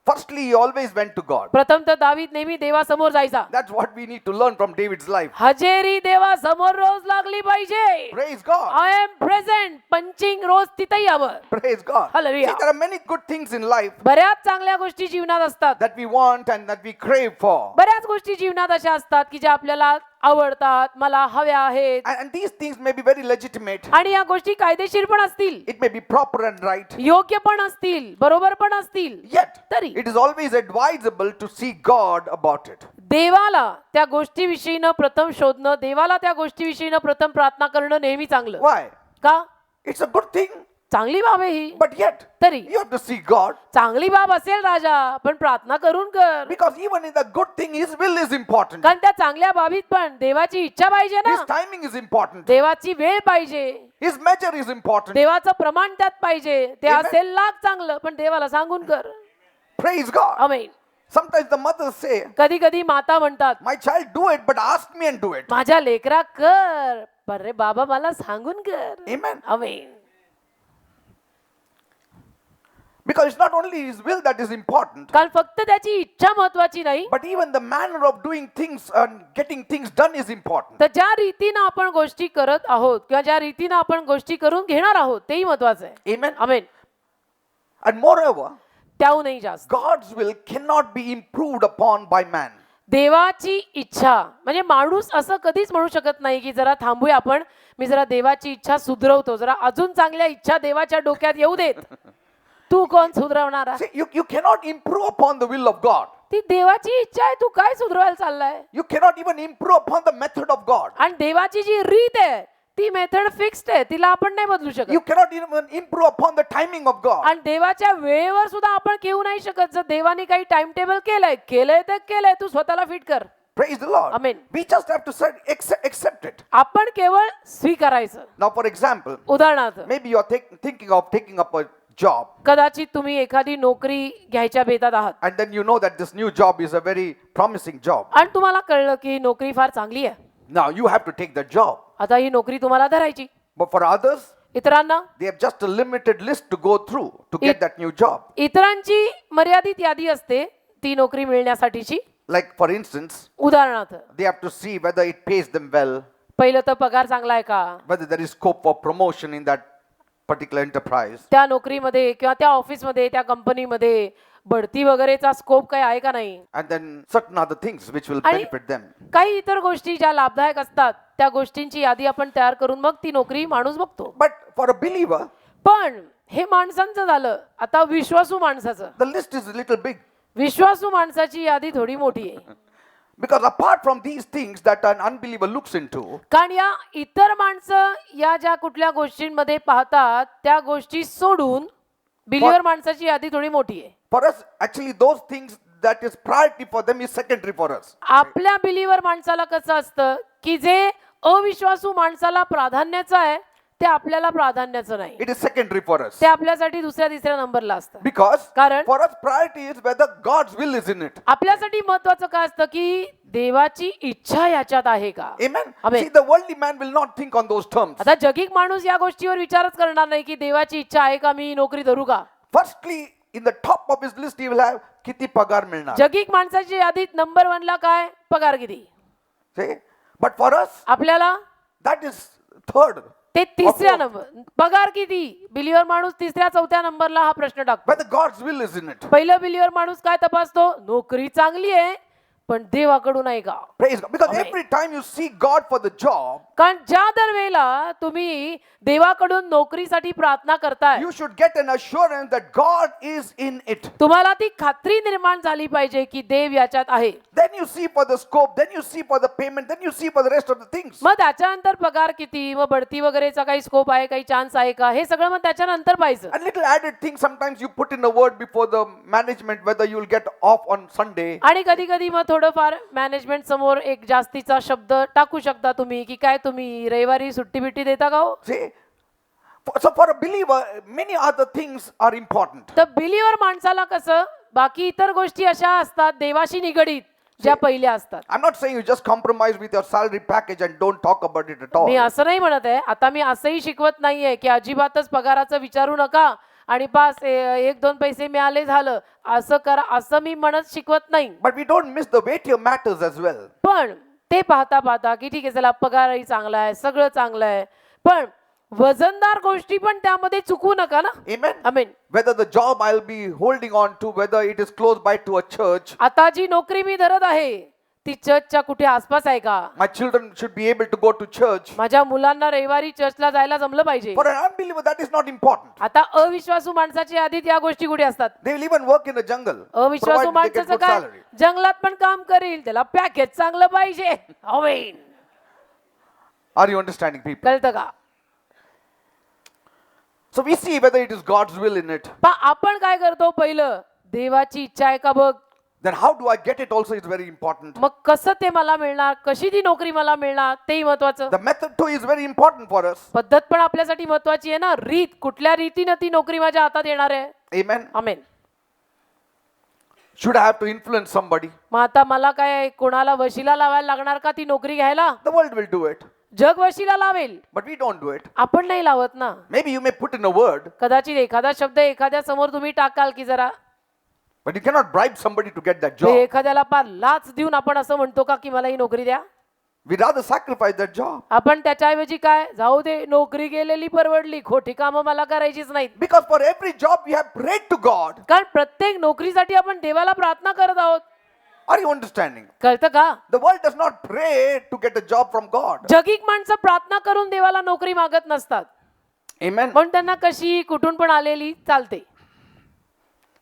Firstly, he always went to God. प्रथम तर दावीद नेहमी देवासमोर जायचा. That's what we need to learn from David's life. हजेरी देवासमोर रोज लागली पाहिजे. Praise God. I am present, punching रोज तिथे यावं. Praise God. Hallelujah. See, there are many good things in life बऱ्याच चांगल्या गोष्टी जीवनात असतात. that we want and that we crave for. बऱ्याच गोष्टी जीवनात अशा असतात की ज्या आपल्याला आवडतात, मला हव्या आहेत. And these things may be very legitimate. आणि या गोष्टी कायदेशीर पण असतील, It may be proper and right. योग्य पण असतील, बरोबर पण असतील. Yet, तरी it is always advisable to seek God about it. देवाला त्या गोष्टीविषयीनं प्रथम शोधणं, देवाला त्या गोष्टीविषयीनं प्रथम प्रार्थना करणं नेहमी चांगलं. Why? का? It's a good thing. चांगली बाब आहे ही. But yet, तरी you have to seek God. चांगली बाब असेल राजा, पण प्रार्थना करून कर. Because even in the good thing, His will is important. कारण त्या चांगल्या बाबीत पण देवाची इच्छा पाहिजे ना, His timing is important. देवाची वेळ पाहिजे, His measure is important. देवाचं प्रमाण त्यात पाहिजे. ते Amen. असेल लाख चांगलं, पण देवाला सांगून कर. Praise God. Amen. Sometimes the mothers say, कधी कधी माता म्हणतात, my child do it, but ask me and do it. माझ्या लेकरा कर, पण रे बाबा मला सांगून कर. Amen. Amen. Because it's not only His will that is important, कारण फक्त त्याची इच्छा महत्वाची नाही, but even the manner of doing things and getting things done is important. तर ज्या रीतीनं आपण गोष्टी करत आहोत किंवा ज्या रीतीनं आपण गोष्टी करून घेणार आहोत तेही महत्वाचं आहे. Amen. आमेन. And moreover, त्याहूनही जास्त God's will cannot be improved upon by man. देवाची इच्छा म्हणजे माणूस असं कधीच म्हणू शकत नाही की जरा थांबूया आपण, मी जरा देवाची इच्छा सुधरवतो, जरा अजून चांगल्या इच्छा देवाच्या डोक्यात येऊ देत. तू कोण सुधरवणारा? See, you cannot improve upon the will of God. ती देवाची इच्छा आहे, तू काय सुधरवायला चाललाय? You cannot even improve upon the method of God. आणि देवाची जी रीत आहे ती मेथड फिक्स्ड आहे, तिला आपण नाही बदलू शकत. You cannot even improve upon the timing of God. आणि देवाच्या वेळेवर सुद्धा आपण घेऊ नाही शकत. जर देवाने काही टाइम टेबल केलंय तर केलंय, तू स्वतःला फिट कर. Praise the Lord. Amen. We just have to accept it. आपण केवळ स्वीकारायचं. Now, for example, उदाहरणार्थ, maybe you are thinking of taking up a job, कदाचित तुम्ही एखादी नोकरी घ्यायच्या बेतात आहात and then you know that this new job is a very promising job. आणि तुम्हाला कळलं की ही नोकरी फार चांगली आहे. Now, you have to take that job. आता ही नोकरी तुम्हाला धरायची. But for others, इतरांना they have just a limited list to go through to get that new job. इतरांची मर्यादित यादी असते ती नोकरी मिळण्यासाठीची. Like, for instance, उदाहरणार्थ, they have to see whether it pays them well, पहिलं तर पगार चांगला आहे का, whether there is scope for promotion in that particular enterprise. त्या नोकरीमध्ये किंवा त्या ऑफिसमध्ये त्या कंपनीमध्ये बढती वगैरेचा स्कोप काही आहे का नाही, And then certain other things which will आणि benefit them. काही इतर गोष्टी ज्या लाभदायक असतात त्या गोष्टींची यादी आपण तयार करून मग ती नोकरी माणूस बघतो. But for a believer, पण हे माणसांचं झालं. आता विश्वासू माणसाचं, the list is a little big. विश्वासू माणसाची यादी थोडी मोठी आहे. Because apart from these things that an unbeliever looks into, कारण या इतर माणसं या ज्या कुठल्या गोष्टींमध्ये पाहतात त्या गोष्टी सोडून बिलीवर माणसाची यादी थोडी मोठी आहे. for us, actually, those things that is priority for them is secondary for us. आपल्या बिलीवर माणसाला कसं असतं की जे अविश्वासू माणसाला प्राधान्याचं आहे ते आपल्याला प्राधान्याचं नाही, It is secondary for us. ते आपल्यासाठी दुसऱ्या तिसऱ्या नंबरला असतं. Because कारण for us, priority is whether God's will is in it. आपल्यासाठी महत्वाचं काय असतं की देवाची इच्छा याच्यात आहे का. Amen. Amen. See, the worldly man will not think on those terms. आता जगिक माणूस या गोष्टीवर विचारच करणार नाही की देवाची इच्छा आहे का, मी नोकरी धरू का. Firstly, in the top of his list, he will have किती पगार मिळणार. जगिक माणसाच्या यादीत नंबर 1 ला काय, पगार किती. See? But for us, आपल्याला that is third. ते तिसऱ्या नंबर, पगार किती. बिलीवर माणूस तिसऱ्या चौथ्या नंबरला हा प्रश्न टाकतो. Whether God's will is in it. पहिलं बिलीवर माणूस काय तपासतो, नोकरी चांगली आहे पण देवाकडून आहे का. Praise God. Because Amen. every time you seek God for the job, कारण ज्या दरवेळेला तुम्ही देवाकडून नोकरीसाठी प्रार्थना करताय you should get an assurance that God is in it. तुम्हाला ती खात्री निर्माण झाली पाहिजे की देव याच्यात आहे. Then you see for the scope, then you see for the payment, then you see for the rest of the things. मग त्याच्यानंतर पगार किती, मग बढती वगैरेचा काही स्कोप आहे, काही चान्स आहे का, हे सगळं मग त्याच्यानंतर पाहिजे. And little added thing, sometimes you put in a word before the management whether you will get off on Sunday. आणि कधी कधी मग थोडंफार मॅनेजमेंट समोर एक जास्तीचा शब्द टाकू शकता तुम्ही की काय तुम्ही रविवारी सुट्टी बिट्टी देता का हो. See? So for a believer, many other things are important. तर बिलीवर माणसाला कसं बाकी इतर गोष्टी अशा असतात देवाशी निगडीत ज्या पहिल्या असतात. I'm not saying you just compromise with your salary package and don't talk about it at all. मी असं नाही म्हणत आहे, आता मी असंही शिकवत नाहीये की अजिबातच पगाराचं विचारू नका आणि पास 1-2 पैसे मिळाले झालं असं करा, असं मी म्हणत शिकवत नाही. But we don't miss the weightier matters as well. पण ते पाहता पाहता की ठीक आहे चला पगारही चांगला आहे, सगळं चांगलं आहे, पण वजनदार गोष्टी पण त्यामध्ये चुकू नका ना. Amen. Amen. Whether the job I'll be holding on to, whether it is close by to a church, आता जी नोकरी मी धरत आहे ती चर्चच्या कुठे आसपास आहे का. my children should be able to go to church. माझ्या मुलांना रविवारी चर्चला जायला जमलं पाहिजे. For an unbeliever, that is not important. आता अविश्वासू माणसाच्या यादीत या गोष्टी कुठे असतात. They will even work in the jungle, अविश्वासू provided they get माणसाचं good काय, salary. जंगलात पण काम करील, त्याला पॅकेज चांगलं पाहिजे. आमेन. Are you understanding, people? कळतं का. So we see whether it is God's will in it. आपण काय करतो, पहिलं देवाची इच्छा आहे का बघ. Then how do I get it also is very important. मग कसं ते मला मिळणार, कशी ती नोकरी मला मिळणार तेही महत्वाचं. The method too is very important for us. पद्धत पण आपल्यासाठी महत्वाची आहे ना. रीत, कुठल्या रीतीनं ती नोकरी माझ्या हातात येणार आहे. Amen. Amen. Should I have to influence somebody? मग आता मला काय कोणाला वशिला लावायला लागणार का ती नोकरी घ्यायला. The world will do it. जग वशिला लावेल, But we don't do it. आपण नाही लावत ना. Maybe you may put in a word, कदाचित एखादा शब्द एखाद्या समोर तुम्ही टाकाल की जरा, but you cannot bribe somebody to get that ते job. एखाद्याला पार लाच देऊन आपण असं म्हणतो का की मला ही नोकरी द्या. We'd rather sacrifice that job. आपण त्याच्याऐवजी काय, जाऊ दे नोकरी गेलेली परवडली, खोटी कामं मला करायचीच नाहीत. Because for every job we have prayed to God. कारण प्रत्येक नोकरीसाठी आपण देवाला प्रार्थना करत आहोत. Are you understanding? कळतं का. The world does not pray to get a job from God. जगिक माणसं प्रार्थना करून देवाला नोकरी मागत नसतात, Amen. पण त्यांना कशी कुठून पण आलेली चालते.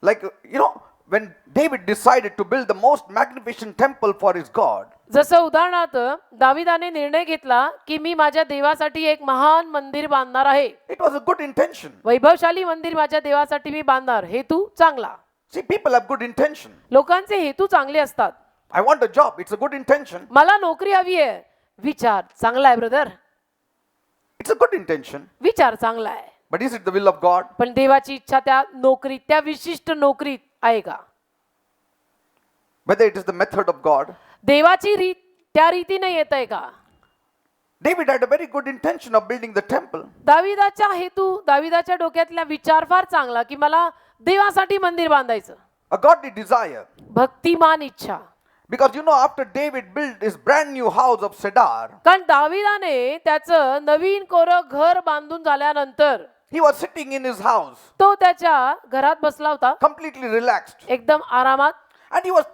Like, you know, when David decided to build the most magnificent temple for his God, जसं उदाहरणार्थ दाविदाने निर्णय घेतला की मी माझ्या देवासाठी एक महान मंदिर बांधणार आहे. it was a good intention. वैभवशाली मंदिर माझ्या देवासाठी मी बांधणार, हेतू चांगला. See, people have good intention. लोकांचे हेतू चांगले असतात. I want a job. It's a good intention. मला नोकरी हवी आहे, विचार चांगला आहे brother, It's a good intention. विचार चांगला आहे. But is it the will of God? पण देवाची इच्छा त्या नोकरीत, त्या विशिष्ट नोकरीत आहे का. Whether it is the method of God? देवाची रीत त्या रीतीने येत आहे का. David had a very good intention of building the temple. दाविदाच्या हेतू, दाविदाच्या डोक्यातला विचार फार चांगला की मला देवासाठी मंदिर बांधायचं. A godly desire. भक्तिमान इच्छा. Because you know, after David built his brand new house of Cedar, कारण दाविदाने त्याचं नवीन कोरं घर बांधून झाल्यानंतर he was sitting in his house, तो त्याच्या घरात बसला होता completely relaxed. एकदम आरामात, And he was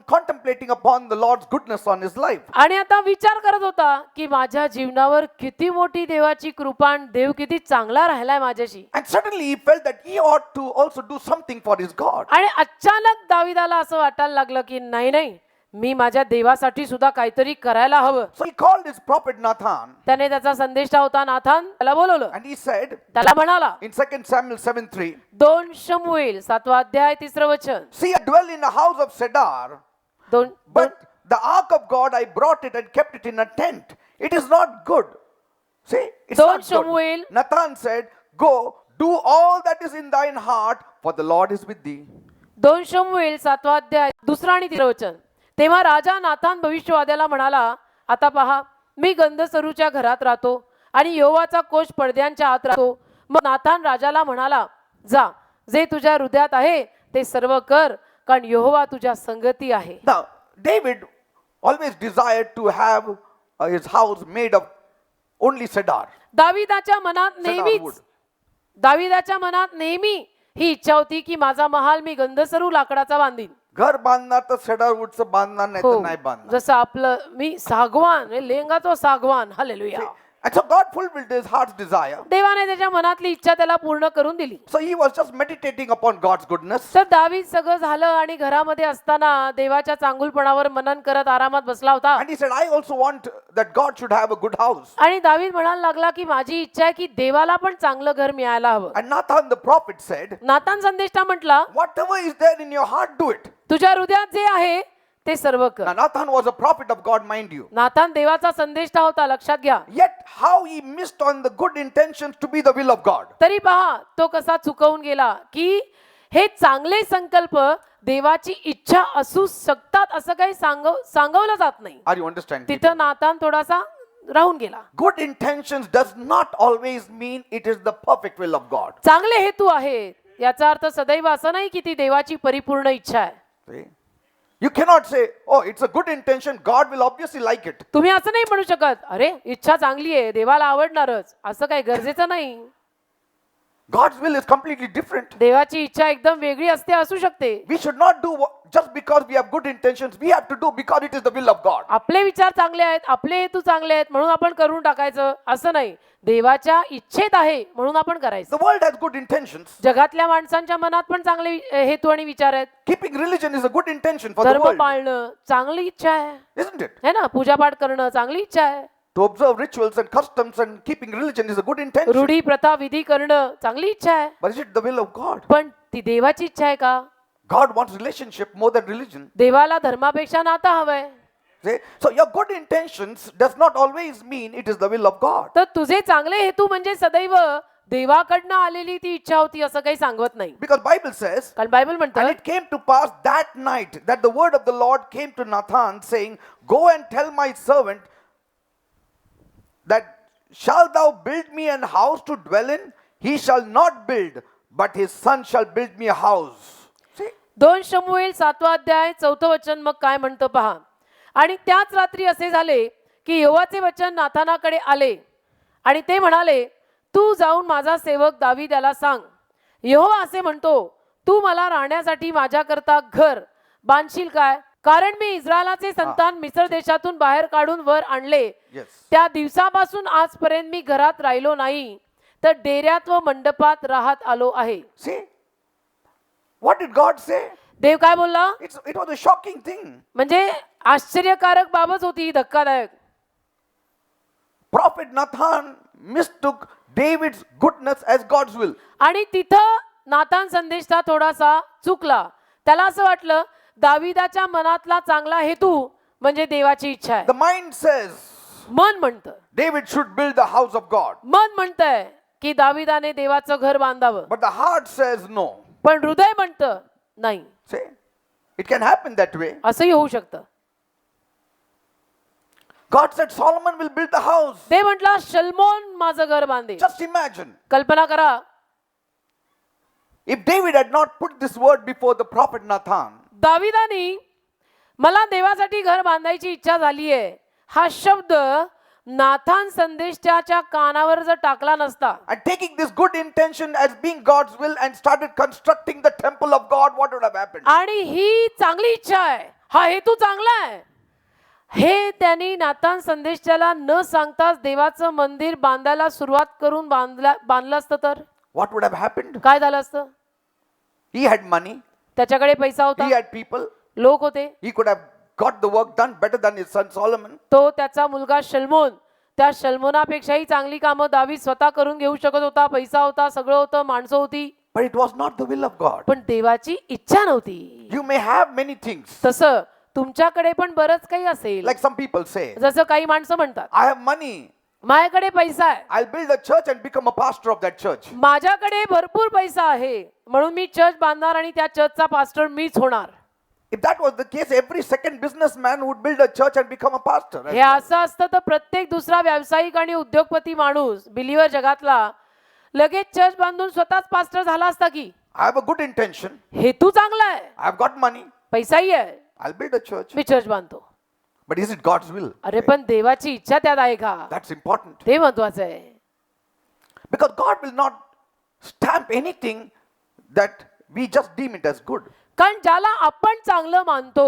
contemplating upon the Lord's goodness on his life. आणि आता विचार करत होता की माझ्या जीवनावर किती मोठी देवाची कृपा आणि देव किती चांगला राहिलाय माझ्याशी. And suddenly he felt that he ought to also do something for his God. आणि अचानक दाविदाला असं वाटायला लागलं की नाही नाही, मी माझ्या देवासाठी सुद्धा काहीतरी करायला हवं. So he called his prophet Nathan त्याने त्याचा संदेष्टा होता नाथान त्याला बोलवलं. and he said त्याला म्हणाला in 2 Samuel 7:3, 2 शमूएल 7वा अध्याय 3रं वचन. see, I dwell in a house of cedar, दोन but the ark of God I brought it and kept it in a tent. It is not good. See, it's Don't not good. Samuel. Nathan said, go, do all that is in thine heart, for the Lord is with thee. 2 शमूएल 7वा अध्याय 2 आणि 3रं वचन. तेव्हा राजा नाथान भविष्यवाद्याला म्हणाला, आता पहा मी गंधसरूच्या घरात राहतो आणि यहोवाचा कोष पडद्यांच्या आत राहतो. मग नाथान राजाला म्हणाला, जा, जे तुझ्या हृदयात आहे ते सर्व कर, कारण यहोवा तुझ्या संगती आहे. Now, David always desired to have his house made of only cedar. दाविदाच्या मनात wood. नेहमी ही इच्छा होती की माझा महाल मी गंधसरू लाकडाचा बांधीन. घर बांधणार तर सेडार वुडचं बांधणार नाही तर नाही बांधणार. जसं आपलं मी सागवान लेंगा तो सागवान. Hallelujah. And so God fulfilled his heart's desire. देवाने त्याच्या मनातली इच्छा त्याला पूर्ण करून दिली. So he was just meditating upon God's goodness. तर दावीद सगळं झालं आणि घरामध्ये असताना देवाच्या चांगुलपणावर मनन करत आरामात बसला होता. And he said, I also want that God should have a good house. आणि दावीद म्हणायला लागला की माझी इच्छा आहे की देवाला पण चांगलं घर मिळायला हवं. And Nathan the prophet said, नातान संदेष्टा म्हटला, whatever is there in your heart, do it. तुझ्या हृदयात जे आहे ते सर्व कर. Now Nathan was a prophet of God, mind you. नातान देवाचा संदेष्टा होता, लक्षात घ्या. Yet how he missed on the good intentions to be the will of God. तरी पहा तो कसा चुकवून गेला की हे चांगले संकल्प देवाची इच्छा असू शकतात असं काही सांगवलं जात नाही. Are you understanding? तिथं नातान थोडासा राहून गेला. Good intentions does not always mean it is the perfect will of God. चांगले हेतू आहेत याचा अर्थ सदैव असं नाही की ती देवाची परिपूर्ण इच्छा आहे. See? You cannot say, oh, it's a good intention, God will obviously like it. तुम्ही असं नाही म्हणू शकत, अरे इच्छा चांगली आहे देवाला आवडणारच, असं काही गरजेचं नाही. God's will is completely different. देवाची इच्छा एकदम वेगळी असते, असू शकते. We should not do just because we have good intentions. We have to do because it is the will of God. आपले विचार चांगले आहेत, आपले हेतू चांगले आहेत म्हणून आपण करून टाकायचं असं नाही. देवाच्या इच्छेत आहे म्हणून आपण करायचं. The world has good intentions. जगातल्या माणसांच्या मनात पण चांगले हेतू आणि विचार आहेत. Keeping religion is a good intention for the धर्म world. पाळणं चांगली इच्छा आहे, Isn't it? है ना. पूजापाठ करणं चांगली इच्छा आहे. To observe rituals and customs and keeping religion is a good intention. रूढी प्रथा विधी करणं चांगली इच्छा आहे. But is it the will of God? पण ती देवाची इच्छा आहे का? God wants relationship more than religion. देवाला धर्मापेक्षा नातं हवंय. See? So your good intentions does not always mean it is the will of God. तर तुझे चांगले हेतू म्हणजे सदैव देवाकडनं आलेली ती इच्छा होती असं काही सांगत नाही. Because Bible says, कारण बायबल म्हणतं, and it came to pass that night that the word of the Lord came to Nathan, saying, go and tell my servant that shalt thou build me an house to dwell in? He shall not build, but his son shall build me a house. See? 2 शमूएल 7वा अध्याय 4थं वचन मग काय म्हणतं पहा. आणि त्याच रात्री असे झाले की यहोवाचे वचन नाथानाकडे आले आणि ते म्हणाले, तू जाऊन माझा सेवक दावीद याला सांग, यहोवा असे म्हणतो, तू मला राहण्यासाठी माझ्याकरता घर बांधशील काय? कारण मी इस्रायलाचे संतान मिस्र देशातून बाहेर काढून वर आणले. Yes. त्या दिवसापासून आजपर्यंत मी घरात राहिलो नाही, तर डेऱ्यात व मंडपात राहत आलो आहे. See? What did God say? देव काय बोलला? It was a shocking thing. म्हणजे आश्चर्यकारक बाबत होती, धक्कादायक. Prophet Nathan mistook David's goodness as God's will. आणि तिथं नातान संदेशचा थोडासा चुकला. त्याला असं वाटलं दाविदाच्या मनातला चांगला हेतू म्हणजे देवाची इच्छा आहे. The mind says मन म्हणतं, David should build the house of God. मन म्हणतंय की दाविदाने देवाचं घर बांधावं. But the heart says no. पण हृदय म्हणतं नाही. See? It can happen that way. असंही होऊ शकतं. God said Solomon will build the house. ते म्हटलं शल्मोन माझं घर बांधे. Just imagine. कल्पना करा, If David had not put this word before the prophet Nathan, दाविदानी मला देवासाठी घर बांधायची इच्छा झाली आहे हा शब्द नाथान संदेशाच्या कानावर जर टाकला नसता and taking this good intention as being God's will and started constructing the temple of God, what would have happened? आणि ही चांगली इच्छा आहे, हा हेतू चांगला आहे, हे त्यांनी नाथान संदेशाला न सांगताच देवाचं मंदिर बांधायला सुरुवात करून बांधलं असतं तर What would have happened? काय झालं असतं? He had money, त्याच्याकडे पैसा होता, he had people, लोक होते, he could have got the work done better than his son Solomon. तो त्याचा मुलगा शल्मोन, त्या शल्मोनापेक्षाही चांगली कामं दावीद स्वतः करून घेऊ शकत होता. पैसा होता, सगळं होतं, माणसं होती, But it was not the will of God. पण देवाची इच्छा नव्हती. You may have many things. तसं तुमच्याकडे पण बरंच काही असेल. Like some people say, जसं काही माणसं म्हणतात, I have money. माझ्याकडे पैसा आहे, I'll build a church and become a pastor of that church. माझ्याकडे भरपूर पैसा आहे, म्हणून मी चर्च बांधणार आणि त्या चर्चचा पास्टर मीच होणार. If that was the case, every second businessman would build a church and become a pastor. हे असं असतं तर प्रत्येक दुसरा व्यावसायिक आणि उद्योगपती माणूस बिलीवर जगातला लगेच चर्च बांधून स्वतःच पास्टर झाला असता की. I have a good intention. हेतू चांगला आहे, I've got money. पैसाही आहे, I'll build a church. Me church बांधतो. But is it God's will? अरे पण देवाची इच्छा त्यात आहे का, That's important. ते महत्वाचं आहे. Because God will not stamp anything that we just deem it as good. कारण ज्याला आपण चांगलं मानतो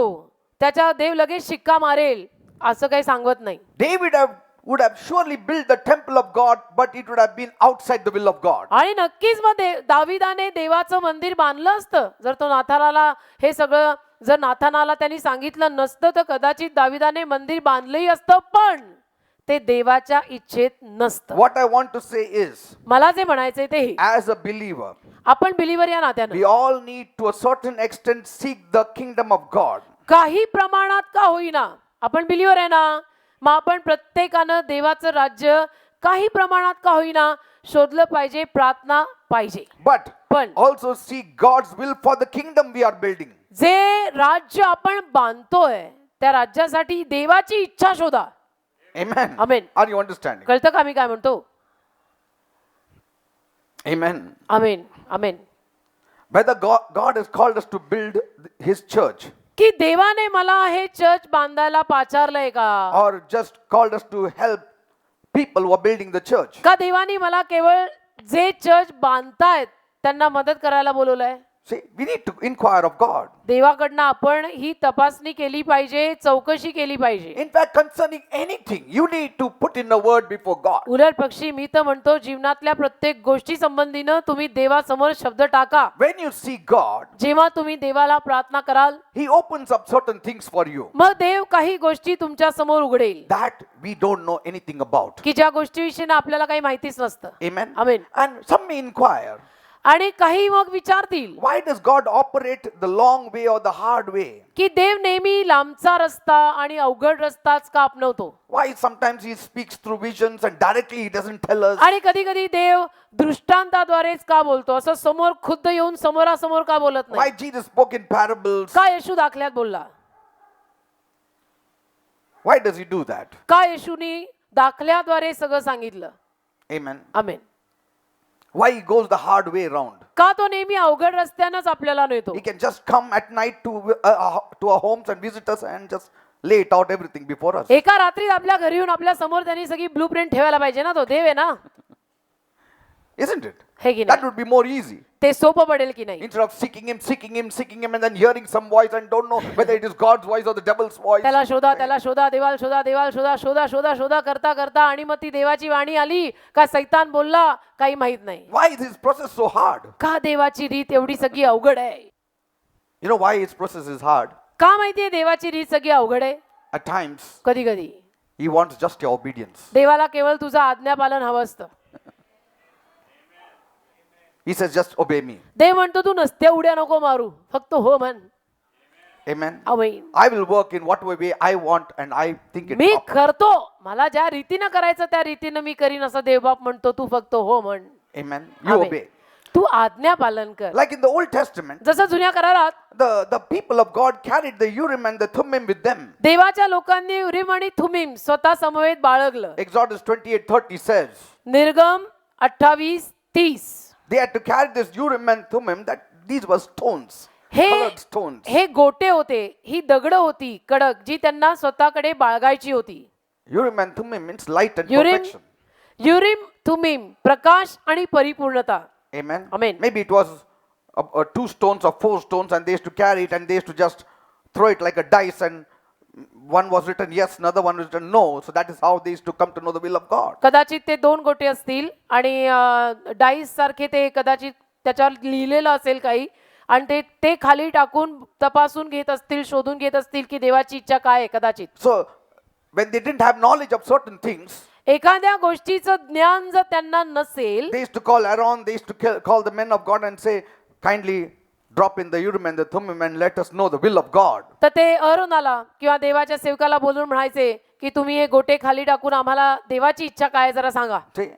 त्याच्या देव लगेच शिक्का मारेल असं काही सांगत नाही. David would have surely built the temple of God, but it would have been outside the will of God. आणि नक्कीच मग दाविदाने देवाचं मंदिर बांधलं असतं. जर तो नाथानाला हे सगळं जर नाथानाला त्यांनी सांगितलं नसतं तर कदाचित दाविदाने मंदिर बांधलंही असतं, पण ते देवाच्या इच्छेत नसतं. What I want to say is, मला जे म्हणायचंय ते हे, as a believer, आपण बिलीवर या नात्यानं we all need to a certain extent seek the kingdom of God. काही प्रमाणात का होईना, आपण बिलीवर आहे ना, मग आपण प्रत्येकानं देवाचं राज्य काही प्रमाणात का होईना शोधलं पाहिजे, प्रार्थना पाहिजे. But पण also seek God's will for the kingdom we are building. जे राज्य आपण बांधतोय त्या राज्यासाठी देवाची इच्छा शोधा. Amen. Amen. Are you understanding? कळतं का मी काय म्हणतो? Amen. Amen amen. Whether God has called us to build his church की देवाने मला हे चर्च बांधायला पाचारलंय का, or just called us to help people who are building the church. का देवाने मला केवळ जे चर्च बांधतायत त्यांना मदत करायला बोलवलंय. See, we need to inquire of God. देवाकडनं आपण ही तपासणी केली पाहिजे, चौकशी केली पाहिजे. In fact, concerning anything, you need to put in a word before God. उलट पक्षी मी तर म्हणतो जीवनातल्या प्रत्येक गोष्टी संबंधीनं तुम्ही देवासमोर शब्द टाका. When you seek God, जेव्हा तुम्ही देवाला प्रार्थना कराल he opens up certain things for you मग देव काही गोष्टी तुमच्या समोर उघडेल that we don't know anything about. की ज्या गोष्टीविषयी आपल्याला काही माहितीच नसतं. Amen. Amen. And some may inquire, आणि काही मग विचारतील why does God operate the long way or the hard way? की देव नेहमी लांबचा रस्ता आणि अवघड रस्ताच का अपनवतो. Why sometimes he speaks through visions and directly he doesn't tell us? आणि कधी कधी देव दृष्टांताद्वारेच का बोलतो, असं समोर खुद्द येऊन समोरासमोर का बोलत Why नाही. Jesus spoke in parables? का येशू दाखल्यात बोलला, Why does he do that? का येशूनी दाखल्याद्वारे सगळं सांगितलं. Amen. Amen. Why he goes the hard way around? का तो नेहमी अवघड रस्त्यानंच आपल्याला नेतो. He can just come at night to our homes and visit us and just lay it out everything before us. एका रात्रीत आपल्या घरी येऊन आपल्या समोर त्यांनी सगळी ब्लू प्रिंट ठेवायला पाहिजे ना, तो देव आहे ना, Isn't it? हे की That नाही. would be more easy. ते सोपं पडेल की नाही. Instead of seeking him and then hearing some voice and don't know whether it is God's voice or the devil's voice. त्याला शोधा, त्याला शोधा, देवाला शोधा, देवाला शोधा, शोधा शोधा शोधा करता करता आणि मग ती देवाची वाणी आली का सैतान बोलला काही माहित नाही. Why is his process so hard? का देवाची रीत एवढी सगळी अवघड आहे. You know why his process is hard? का माहितीये देवाची रीत सगळी अवघड आहे. At times, कधी कधी he wants just your obedience. देवाला केवळ तुझं आज्ञापालन हवं असतं. He says, just obey me. देव म्हणतो तू नसत्या उड्या नको मारू, फक्त हो म्हण. Amen. Amen. I will work in whatever way I want and I think it's me proper. करतो, मला ज्या रीतीनं करायचं त्या रीतीनं मी करीन असं देवबाप म्हणतो, तू फक्त हो म्हण. Amen. You amen. obey. तू आज्ञा पालन कर. Like in the Old Testament, जसं जुन्या करारात the people of God carried the Urim and the Thummim with them. देवाच्या लोकांनी उरीम आणि थुमीम स्वतः समवेत बाळगलं. Exodus 28:30 says, निर्गम 28:30 they had to carry this Urim and Thummim, that these were stones, हे colored stones. हे गोटे होते, ही दगड होती कडक जी त्यांना स्वतःकडे बाळगायची होती. Urim and Thummim means light and युरिम perfection. युरिम थुमीम प्रकाश आणि परिपूर्णता. Amen. Amen. Maybe it was 2 stones or 4 stones and they used to carry it and they used to just throw it like a dice and one was written yes, another one was written no. So that is how they used to come to know the will of God. कदाचित ते 2 गोटे असतील आणि dice सारखे ते कदाचित त्याच्यावर लिहिलेलं असेल काही आणि ते ते खाली टाकून तपासून घेत असतील, शोधून घेत असतील की देवाची इच्छा काय आहे कदाचित. So, when they didn't have knowledge of certain things, एखाद्या गोष्टीचं ज्ञान जर त्यांना नसेल, they used to call Aaron, they used to call the men of God and say, kindly drop in the Urim and the Thummim and let us know the will of God. तर ते अरोनाला किंवा देवाच्या सेवकाला बोलून म्हणायचे की तुम्ही हे गोटे खाली टाकून आम्हाला देवाची इच्छा काय आहे जरा सांगा. See,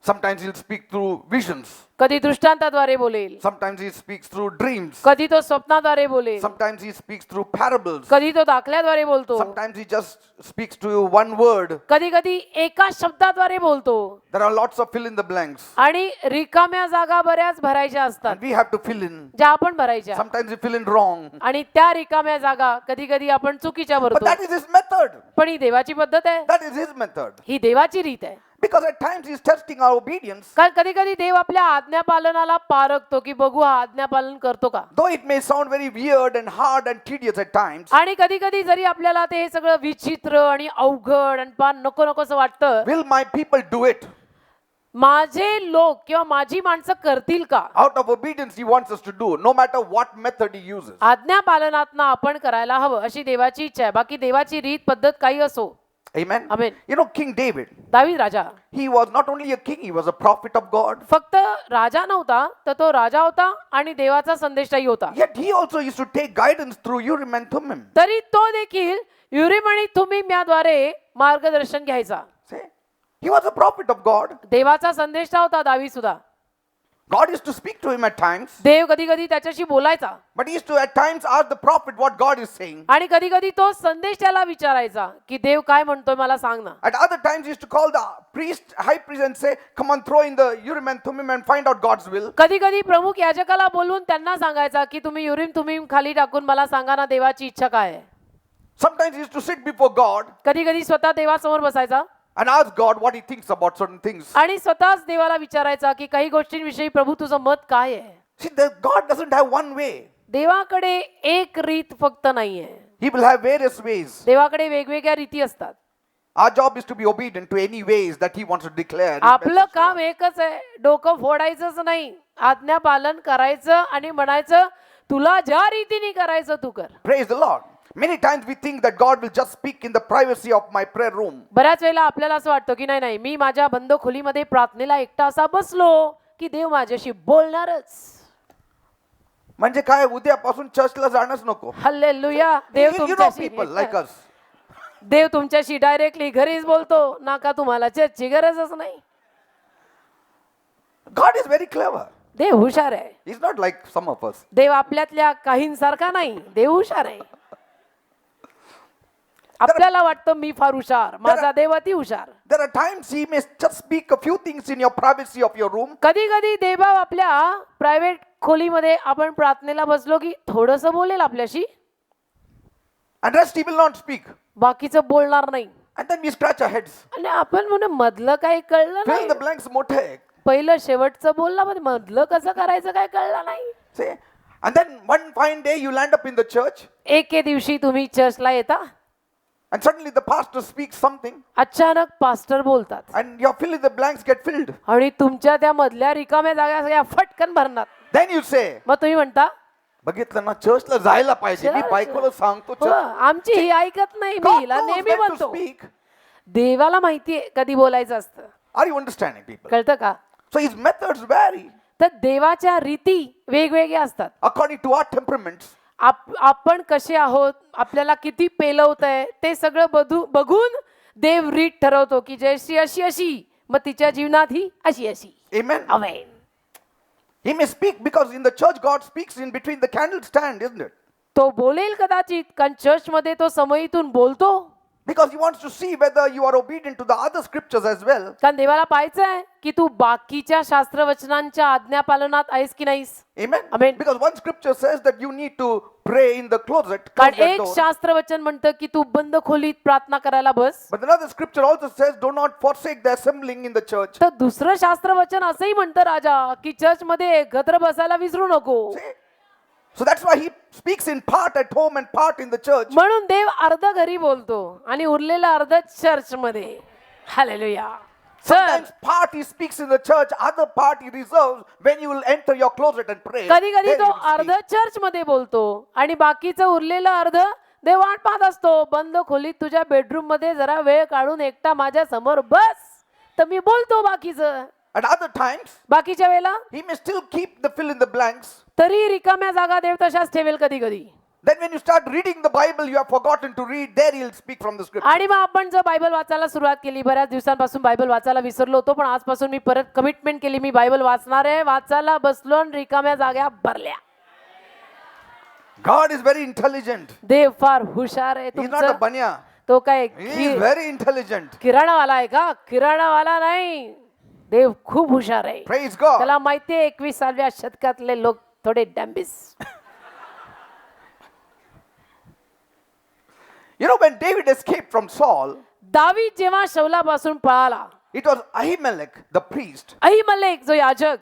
sometimes he'll speak through visions. कधी दृष्टांताद्वारे बोलेल, Sometimes he speaks through dreams. कधी तो स्वप्नाद्वारे बोलेल, Sometimes he speaks through parables. कधी तो दाखल्याद्वारे बोलतो, Sometimes he just speaks to you one word. कधी कधी एका शब्दाद्वारे बोलतो. There are lots of fill in the blanks. आणि रिकाम्या जागा बऱ्याच भरायच्या असतात And we have to fill in. ज्या आपण भरायच्या, Sometimes we fill in wrong. आणि त्या रिकाम्या जागा कधी कधी आपण चुकीच्या But भरतो. that is his method. पण ही देवाची पद्धत आहे, That is his method. ही देवाची रीत आहे. Because at times he's testing our obedience. कारण कधी कधी देव आपल्या आज्ञापालनाला पारखतो की बघू हा आज्ञापालन करतो का. Though it may sound very weird and hard and tedious at times, आणि कधी कधी जरी आपल्याला ते सगळं विचित्र आणि अवघड आणि पार नको नकोसं वाटतं, will my people do it? माझे लोक किंवा माझी माणसं करतील का. Out of obedience he wants us to do, no matter what method he uses. आज्ञापालनातनं आपण करायला हवं अशी देवाची इच्छा आहे. बाकी देवाची रीत पद्धत काही असो. Amen. Amen. You know, King David, दावीद राजा he was not only a king, he was a prophet of God. फक्त राजा नव्हता, तर तो राजा होता आणि देवाचा संदेशही होता. Yet he also used to take guidance through Urim and Thummim. तरी तो देखील युरिम आणि तुमीम याद्वारे मार्गदर्शन घ्यायचा. See? He was a prophet of God. देवाचा संदेष्टा होता दावीद सुद्धा. God used to speak to him at times, देव कधी कधी त्याच्याशी बोलायचा but he used to at times ask the prophet what God is saying. आणि कधी कधी तो संदेश त्याला विचारायचा की देव काय म्हणतोय मला सांग ना. At other times he used to call the priest, high priest and say, come on, throw in the Urim and Thummim and find out God's will. कधी कधी प्रमुख याजकाला बोलवून त्यांना सांगायचा की तुम्ही युरिम तुमीम खाली टाकून मला सांगा ना देवाची इच्छा काय आहे. Sometimes he used to sit before God कधी कधी स्वतः देवासमोर बसायचा and ask God what he thinks about certain things. आणि स्वतःच देवाला विचारायचा की काही गोष्टींविषयी प्रभू तुझं मत काय आहे. See, God doesn't have one way. देवाकडे एक रीत फक्त नाहीये, He will have various ways. देवाकडे वेगवेगळ्या रीती असतात. Our job is to be obedient to any ways that he wants to declare. his आपलं message to काम us. एकच आहे, डोकं फोडायचंच नाही, आज्ञा पालन करायचं आणि म्हणायचं तुला ज्या रीतीने करायचं तू कर. Praise the Lord. Many times we think that God will just speak in the privacy of my prayer room. बऱ्याच वेळेला आपल्याला असं वाटतं की नाही नाही मी माझ्या बंद खोलीमध्ये प्रार्थनेला एकटा असा बसलो की देव माझ्याशी बोलणारच. म्हणजे काय उद्यापासून चर्चला जाणंच नको. हल्लेलुया. देव You know तुमच्याशी people like us. देव तुमच्याशी डायरेक्टली घरीच बोलतो ना का तुम्हाला चर्चची गरजच नाही. God is very clever. देव हुशार आहे. He's not like some of us. देव आपल्यातल्या काहींसारखा नाही, देव हुशार आहे. आपल्याला वाटतं मी फार हुशार, माझा देव अति हुशार. There are times he may just speak a few things in your privacy of your room. कधी कधी देवबाब आपल्या प्रायव्हेट खोलीमध्ये आपण प्रार्थनेला बसलो की थोडंसं बोलेल आपल्याशी, And rest he will not speak. बाकीचं बोलणार नाही. And then we scratch our heads. आणि आपण म्हणून मधलं काही कळलं Fill नाही. the blanks मोठे. पहिलं शेवटचं बोलला पण मधलं कसं करायचं काय कळलं नाही. See? And then one fine day you land up in the church एके दिवशी तुम्ही चर्चला येता and suddenly the pastor speaks something अचानक पास्टर बोलतात and your fill in the blanks get filled. आणि तुमच्या त्या मधल्या रिकाम्या जागा सगळ्या फटकन भरणार. Then you say, मग तुम्ही म्हणता बघितलं ना चर्चला जायला पाहिजे. मी चर्च. बायकोला सांगतो हो, church. आमची ही ऐकत नाही, मी God हिला knows नेहमी when to म्हणतो. speak. देवाला माहितीये कधी बोलायचं असतं. Are you understanding people? कळतं का. So his methods vary तर देवाच्या रीती वेगवेगळ्या असतात. according to our temperaments. आपण कसे आहोत, आपल्याला किती पेलवत आहे ते सगळं बघून देव रीत ठरवतो की जशी अशी अशी, मग तिच्या जीवनात ही अशी अशी. Amen. Amen. He may speak because in the church God speaks in between the candle stand, isn't it? तो बोलेल कदाचित कारण चर्च मध्ये तो समयीतून बोलतो. Because he wants to see whether you are obedient to the other scriptures as well. कारण देवाला पाहायचं आहे की तू बाकीच्या शास्त्रवचनांच्या आज्ञापालनात आहेस की नाहीस. Amen. Amen. Because one scripture says that you need to pray in the closet. कारण close that एक door. शास्त्रवचन म्हणतं की तू बंद खोलीत प्रार्थना करायला बस. But another scripture also says, do not forsake the assembling in the church. तर दुसरं शास्त्रवचन असंही म्हणतं राजा की चर्च मध्ये एकत्र बसायला विसरू नको. See? So that's why he speaks in part at home and part in the church. म्हणून देव अर्ध घरी बोलतो आणि उरलेलं अर्ध चर्च मध्ये. Hallelujah. Sometimes part he speaks in the church, other part he reserves when you will enter your closet and pray. कधी कधी Then तो he will अर्ध speak. चर्च मध्ये बोलतो आणि बाकीचं उरलेलं अर्ध देव वाट पाहत असतो. बंद खोलीत तुझ्या बेडरूम मध्ये जरा वेळ काढून एकटा माझ्या समोर बस, तर मी बोलतो बाकीचं. At other times, बाकीच्या वेळेला he may still keep the fill in the blanks. तरी रिकाम्या जागा देव तशाच ठेवेल कधी कधी. Then when you start reading the Bible, you have forgotten to read, there he'll speak from the scripture. आणि मग आपण जर बायबल वाचायला सुरुवात केली, बऱ्याच दिवसांपासून बायबल वाचायला विसरलो होतो, पण आजपासून मी परत कमिटमेंट केली, मी बायबल वाचणार आहे. वाचायला बसलो आणि रिकाम्या जागा भरल्या. God is very intelligent. देव फार हुशार आहे. He's not a तुमचं banya. तो काय He is very intelligent. किराणावाला आहे का? किराणावाला नाही, देव खूप हुशार आहे. Praise God. त्याला माहितीये 21व्या शतकातले लोक थोडे डॅम्बिस. You know, when David escaped from Saul, दावीद जेव्हा शौलापासून पळाला, it was Ahimelech, the priest. अहिमलेक जो याजक,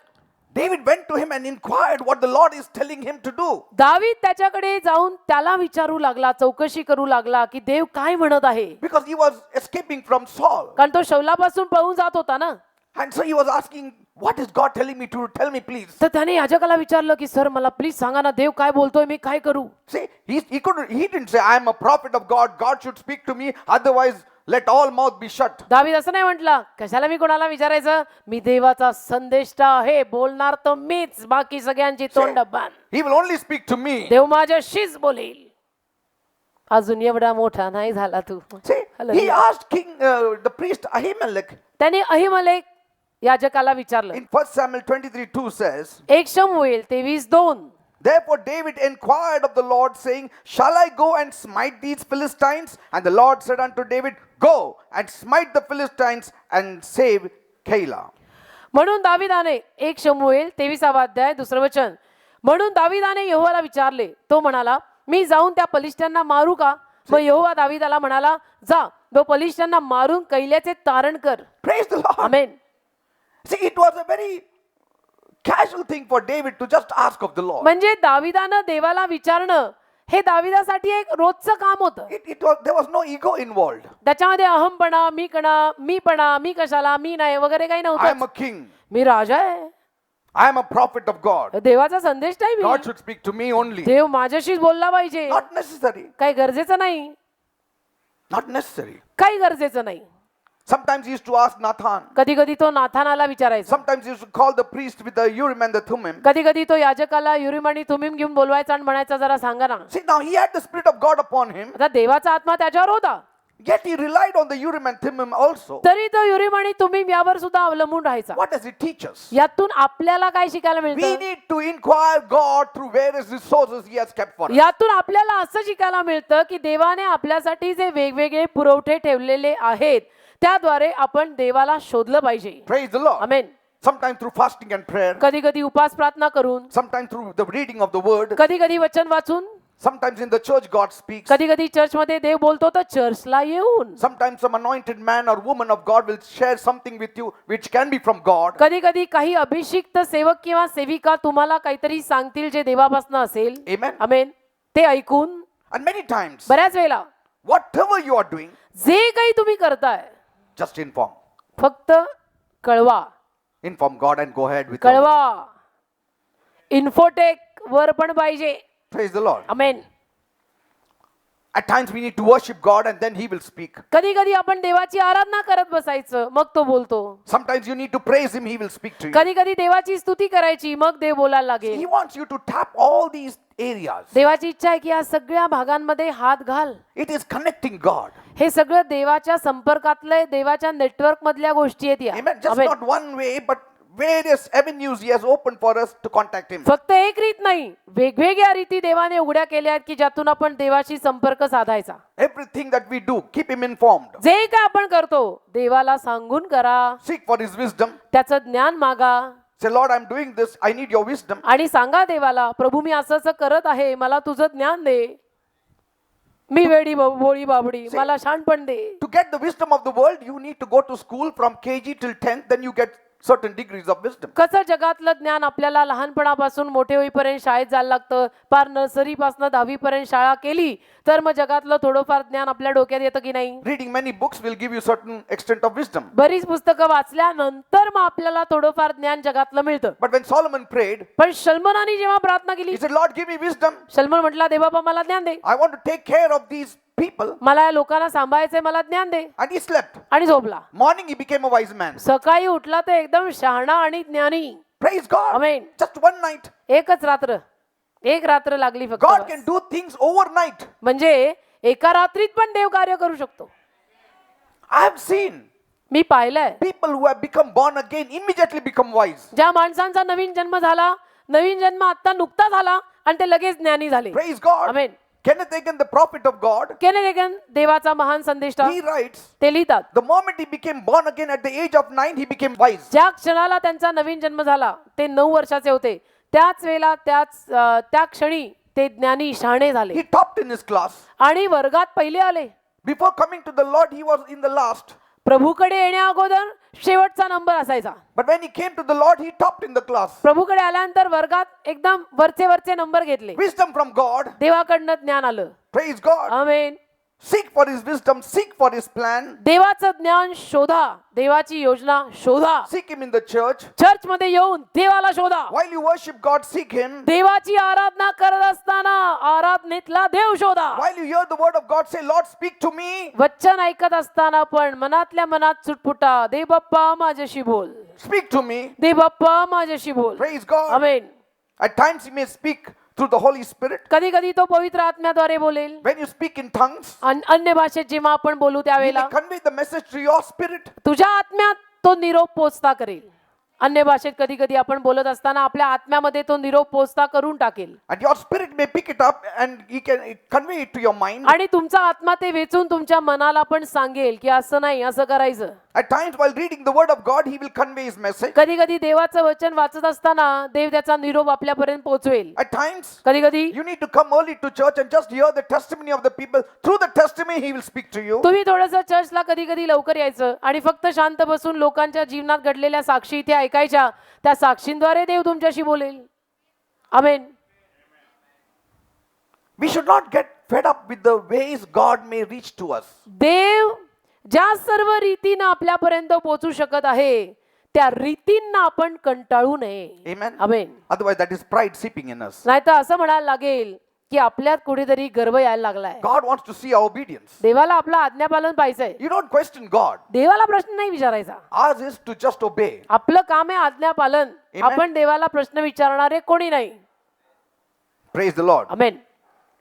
David went to him and inquired what the Lord is telling him to do. दावीद त्याच्याकडे जाऊन त्याला विचारू लागला, चौकशी करू लागला की देव काय म्हणत आहे. Because he was escaping from Saul. कारण तो शौलापासून पळून जात होता ना. And so he was asking, what is God telling me to do? Tell me please. तर त्याने याजकाला विचारलं की सर मला प्लीज सांगा ना, देव काय बोलतोय, मी काय करू. See, he didn't say, I am a prophet of God. God should speak to me. Otherwise, let all mouth be shut. दावीद असं नाही म्हटला, कशाला मी कोणाला विचारायचं, मी देवाचा संदेष्टा आहे, बोलणार तर मीच, बाकी सगळ्यांची तोंड बंद. He will only speak to me. देव माझ्याशीच बोलेल. अजून एवढा मोठा नाही झाला तू. See, he asked the priest Ahimelech. त्याने अहिमलेक याजकाला विचारलं. In 1 Samuel 23:2 says, 1 शमूएल 23:2. Therefore David inquired of the Lord, saying, Shall I go and smite these Philistines? And the Lord said unto David, Go and smite the Philistines and save Keilah. म्हणून दाविदाने 1 शमूएल 23वा अध्याय 2 वचन. म्हणून दाविदाने यहोवाला विचारले, तो म्हणाला, मी जाऊन त्या पलिष्ठ्यांना मारू का? मग यहोवा दाविदाला म्हणाला, जा, तो पलिष्ठ्यांना मारून कैल्याचे तारण कर. Praise the Lord. Amen. See, it was a very casual thing for David to just ask of the Lord. म्हणजे दाविदानं देवाला विचारणं हे दाविदासाठी एक रोजचं काम होतं. There was no ego involved. त्याच्यामध्ये अहमपणा, मीपणा, मी कशाला, मी नाही वगैरे काही I am नव्हतं. a king. मी राजा आहे, I am a prophet of God. देवाचा संदेश आहे मी. God should speak to me only. देव माझ्याशीच बोलला पाहिजे. Not necessary. काही गरजेचं नाही, Not necessary. काही गरजेचं नाही. Sometimes he used to ask Nathan. कधी कधी तो नाथानाला विचारायचा. Sometimes he used to call the priest with the Urim and the Thummim. कधी कधी तो याजकाला युरिम आणि तुमीम घेऊन बोलवायचा आणि म्हणायचा, जरा सांगा ना. See, now he had the Spirit of God upon him. आता देवाचा आत्मा त्याच्यावर होता, Yet he relied on the Urim and Thummim also. तरी तो युरिम आणि तुमीम यावर सुद्धा अवलंबून राहायचा. What does it teach us? यातून आपल्याला काय शिकायला We मिळतं? need to inquire God through various resources he has kept for us. यातून आपल्याला असं शिकायला मिळतं की देवाने आपल्यासाठी जे वेगवेगळे पुरवठे ठेवलेले आहेत, त्याद्वारे आपण देवाला शोधलं पाहिजे. Praise the Lord. Amen. Sometimes through fasting and prayer. कधी कधी उपास प्रार्थना करून, Sometimes through the reading of the word. कधी कधी वचन वाचून, Sometimes in the church God speaks. कधी कधी चर्चमध्ये देव बोलतो तर चर्चला येऊन, Sometimes some anointed man or woman of God will share something with you which can be from God. कधी कधी काही अभिषिक्त सेवक किंवा सेविका तुम्हाला काहीतरी सांगतील जे देवापासून असेल. Amen. आमेन. ते ऐकून And many times, बऱ्याच वेळेला whatever you are doing, जे काही तुम्ही करताय just inform. फक्त कळवा. Inform God and go ahead with your work. कळवा. इन्फोटेक वर पण पाहिजे. Praise the Lord. Amen. At times we need to worship God and then He will speak. कधी कधी आपण देवाची आराधना करत बसायचं, मग तो बोलतो. Sometimes you need to praise Him, He will speak to you. कधी कधी देवाची स्तुती करायची, मग देव बोलायला लागेल. He wants you to tap all these areas. देवाची इच्छा आहे की या सगळ्या भागांमध्ये हात घाल. It is connecting God. हे सगळं देवाच्या संपर्कातले, देवाच्या नेटवर्क मधल्या गोष्टी आहेत या. Amen. Just amen. not one way, but various avenues He has opened for us to contact Him. फक्त एक रीत नाही, वेगवेगळ्या रीती देवाने उघड्या केल्या आहेत की ज्यातून आपण देवाशी संपर्क साधायचा. Everything that we do, keep Him informed. जे काय आपण करतो देवाला सांगून करा. Seek for His wisdom. त्याचं ज्ञान मागा Say, Lord, I'm doing this. I need your wisdom. आणि सांगा देवाला, प्रभू मी असं असं करत आहे, मला तुझं ज्ञान दे. मी वेडी भोळी बाबडी, मला शहाणपण दे. To get the wisdom of the world, you need to go to school from KG till 10th. Then you get certain degrees of wisdom. कसं जगातलं ज्ञान आपल्याला लहानपणापासून मोठे होईपर्यंत शाळेत जायला लागतं, पार नर्सरीपासून 10वी पर्यंत शाळा केली तर मग जगातलं थोडंफार ज्ञान आपल्या डोक्यात येतं की नाही? Reading many books will give you certain extent of wisdom. बरीच पुस्तकं वाचल्यानंतर मग आपल्याला थोडंफार ज्ञान जगातलं मिळतं. But when Solomon prayed, पण शल्मोनाने जेव्हा प्रार्थना केली, he said, Lord, give me wisdom. शल्मोन म्हटला, देवबापा मला ज्ञान दे, I want to take care of these people. मला या लोकांना सांभाळायचंय, मला ज्ञान दे. And he slept. आणि झोपला. Morning, he became a wise man. सकाळी उठला तर एकदम शहाणा आणि ज्ञानी. Praise God. Amen. Just one night. एकच रात्र, एक रात्र लागली फक्त. God bus. can do things overnight. म्हणजे एका रात्रीत पण देव कार्य करू शकतो. I have seen मी पाहिलंय people who have become born again immediately become wise. ज्या माणसांचा नवीन जन्म झाला, नवीन जन्म आता नुकता झाला आणि ते लगेच ज्ञानी झाले. Praise God. Amen. Kenneth Hagin, the prophet of God, Kenneth Hagin देवाचा महान संदेष्टा, he writes, ते लिहितात, the moment he became born again at the age of 9, he became wise. ज्या क्षणाला त्यांचा नवीन जन्म झाला ते 9 वर्षाचे होते, त्याच वेळेला त्या क्षणी ते ज्ञानी शहाणे झाले He topped in his class. आणि वर्गात पहिले आले. Before coming to the Lord, he was in the last. प्रभूकडे येण्या अगोदर शेवटचा नंबर असायचा. But when he came to the Lord, he topped in the class. प्रभूकडे आल्यानंतर वर्गात एकदम वरचे नंबर घेतले. Wisdom from God. देवाकडनं ज्ञान आलं. Praise God. Amen. Seek for his wisdom, seek for his plan. देवाचं ज्ञान शोधा, देवाची योजना शोधा. Seek him in the church. Church मध्ये येऊन देवाला शोधा. While you worship God, seek him. देवाची आराधना करत असताना आराधनेतला देव शोधा. While you hear the word of God, say, Lord, speak to me. वचन ऐकत असताना पण मनातल्या मनात सुटपुटा, देव बाप्पा माझ्याशी बोल, Speak to me. देव बाप्पा माझ्याशी बोल. Praise God. Amen. At times he may speak through the Holy Spirit. कधी कधी तो पवित्र आत्म्याद्वारे बोलेल. When you speak in tongues, अन्य भाषेत जेव्हा आपण बोलू he त्यावेळेला may convey the message to your spirit. तुझ्या आत्म्यात तो निरोप पोचता करेल. अन्य भाषेत कधी कधी आपण बोलत असताना आपल्या आत्म्यामध्ये तो निरोप पोचता करून टाकेल. And your spirit may pick it up and he can convey it to your mind. आणि तुमचा आत्मा ते वेचून तुमच्या मनाला पण सांगेल की असं नाही, असं करायचं. At times while reading the word of God, he will convey his message. कधी कधी देवाचं वचन वाचत असताना देव त्याचा निरोप आपल्यापर्यंत पोहोचवेल. At times कधी कधी you need to come early to church and just hear the testimony of the people. Through the testimony he will speak to you. तुम्ही थोडंसं चर्चला कधी कधी लवकर यायचं आणि फक्त शांत बसून लोकांच्या जीवनात घडलेल्या साक्षी इथे ऐकायच्या. त्या साक्षींद्वारे देव तुमच्याशी बोलेल. आमेन. We should not get fed up with the ways God may reach to us. देव ज्या सर्व रीतीनं आपल्यापर्यंत पोहोचू शकत आहे त्या रीतींना आपण कंटाळू नये. Amen. Amen. Otherwise that is pride seeping in us. नाहीतर असं म्हणायला लागेल की आपल्यात कुठेतरी गर्व यायला लागलाय. God wants to see our obedience. देवाला आपलं आज्ञापालन पाहिजे. You don't question God. देवाला प्रश्न नाही विचारायचा. Ours is to just obey. आपलं काम आहे आज्ञापालन. Amen. आपण देवाला प्रश्न विचारणारे कोणी नाही. Praise the Lord. Amen.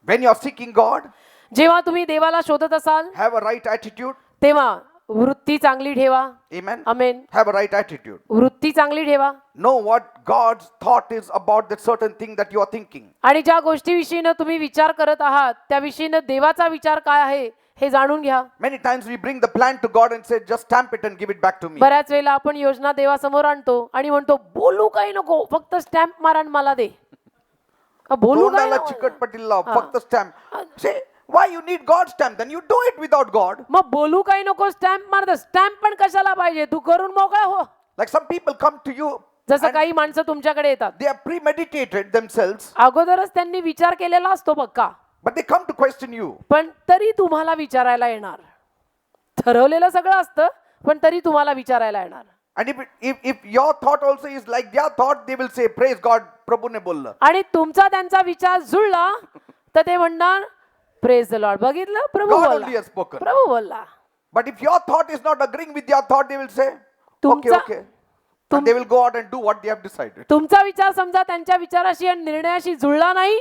When you are seeking God, जेव्हा तुम्ही देवाला शोधत असाल have a right attitude. तेव्हा वृत्ती चांगली ठेवा. Amen. Amen. Have a right attitude. वृत्ती चांगली ठेवा. Know what God's thought is about that certain thing that you are thinking. आणि ज्या गोष्टीविषयीनं तुम्ही विचार करत आहात त्याविषयीनं देवाचा विचार काय आहे हे जाणून घ्या. Many times we bring the plan to God and say, just stamp it and give it back to me. बऱ्याच वेळेला आपण योजना देवासमोर आणतो आणि म्हणतो बोलू काही नको, फक्त स्टॅम्प मारा आणि मला दे. बोलू काय तोंडाला नको. चिकटपट्टी लाव, फक्त stamp. Say, why you need God's stamp? Then you do it without God. मग बोलू काही नको, स्टॅम्प मार. स्टॅम्प पण कशाला पाहिजे, तू करून मोकळा हो. Like some people come to you, जसं काही माणसं तुमच्याकडे येतात, they are premeditated themselves, अगोदरच त्यांनी विचार केलेला असतो पक्का, but they come to question you. पण तरी तुम्हाला विचारायला येणार. ठरवलेलं सगळं असतं पण तरी तुम्हाला विचारायला येणार. And if your thought also is like their thought, they will say, praise God, Prabhu ne bolla. आणि तुमचा त्यांचा विचार जुळला तर ते म्हणणार प्रेज द लॉर्ड. बघितलं, प्रभू God बोलला, only has spoken. प्रभू बोलला. But if your thought is not agreeing with their thought, they will say, okay, तुमचा- okay. And they will go out and do what they have decided. तुमचा विचार समजा त्यांच्या विचाराशी आणि निर्णयाशी जुळला नाही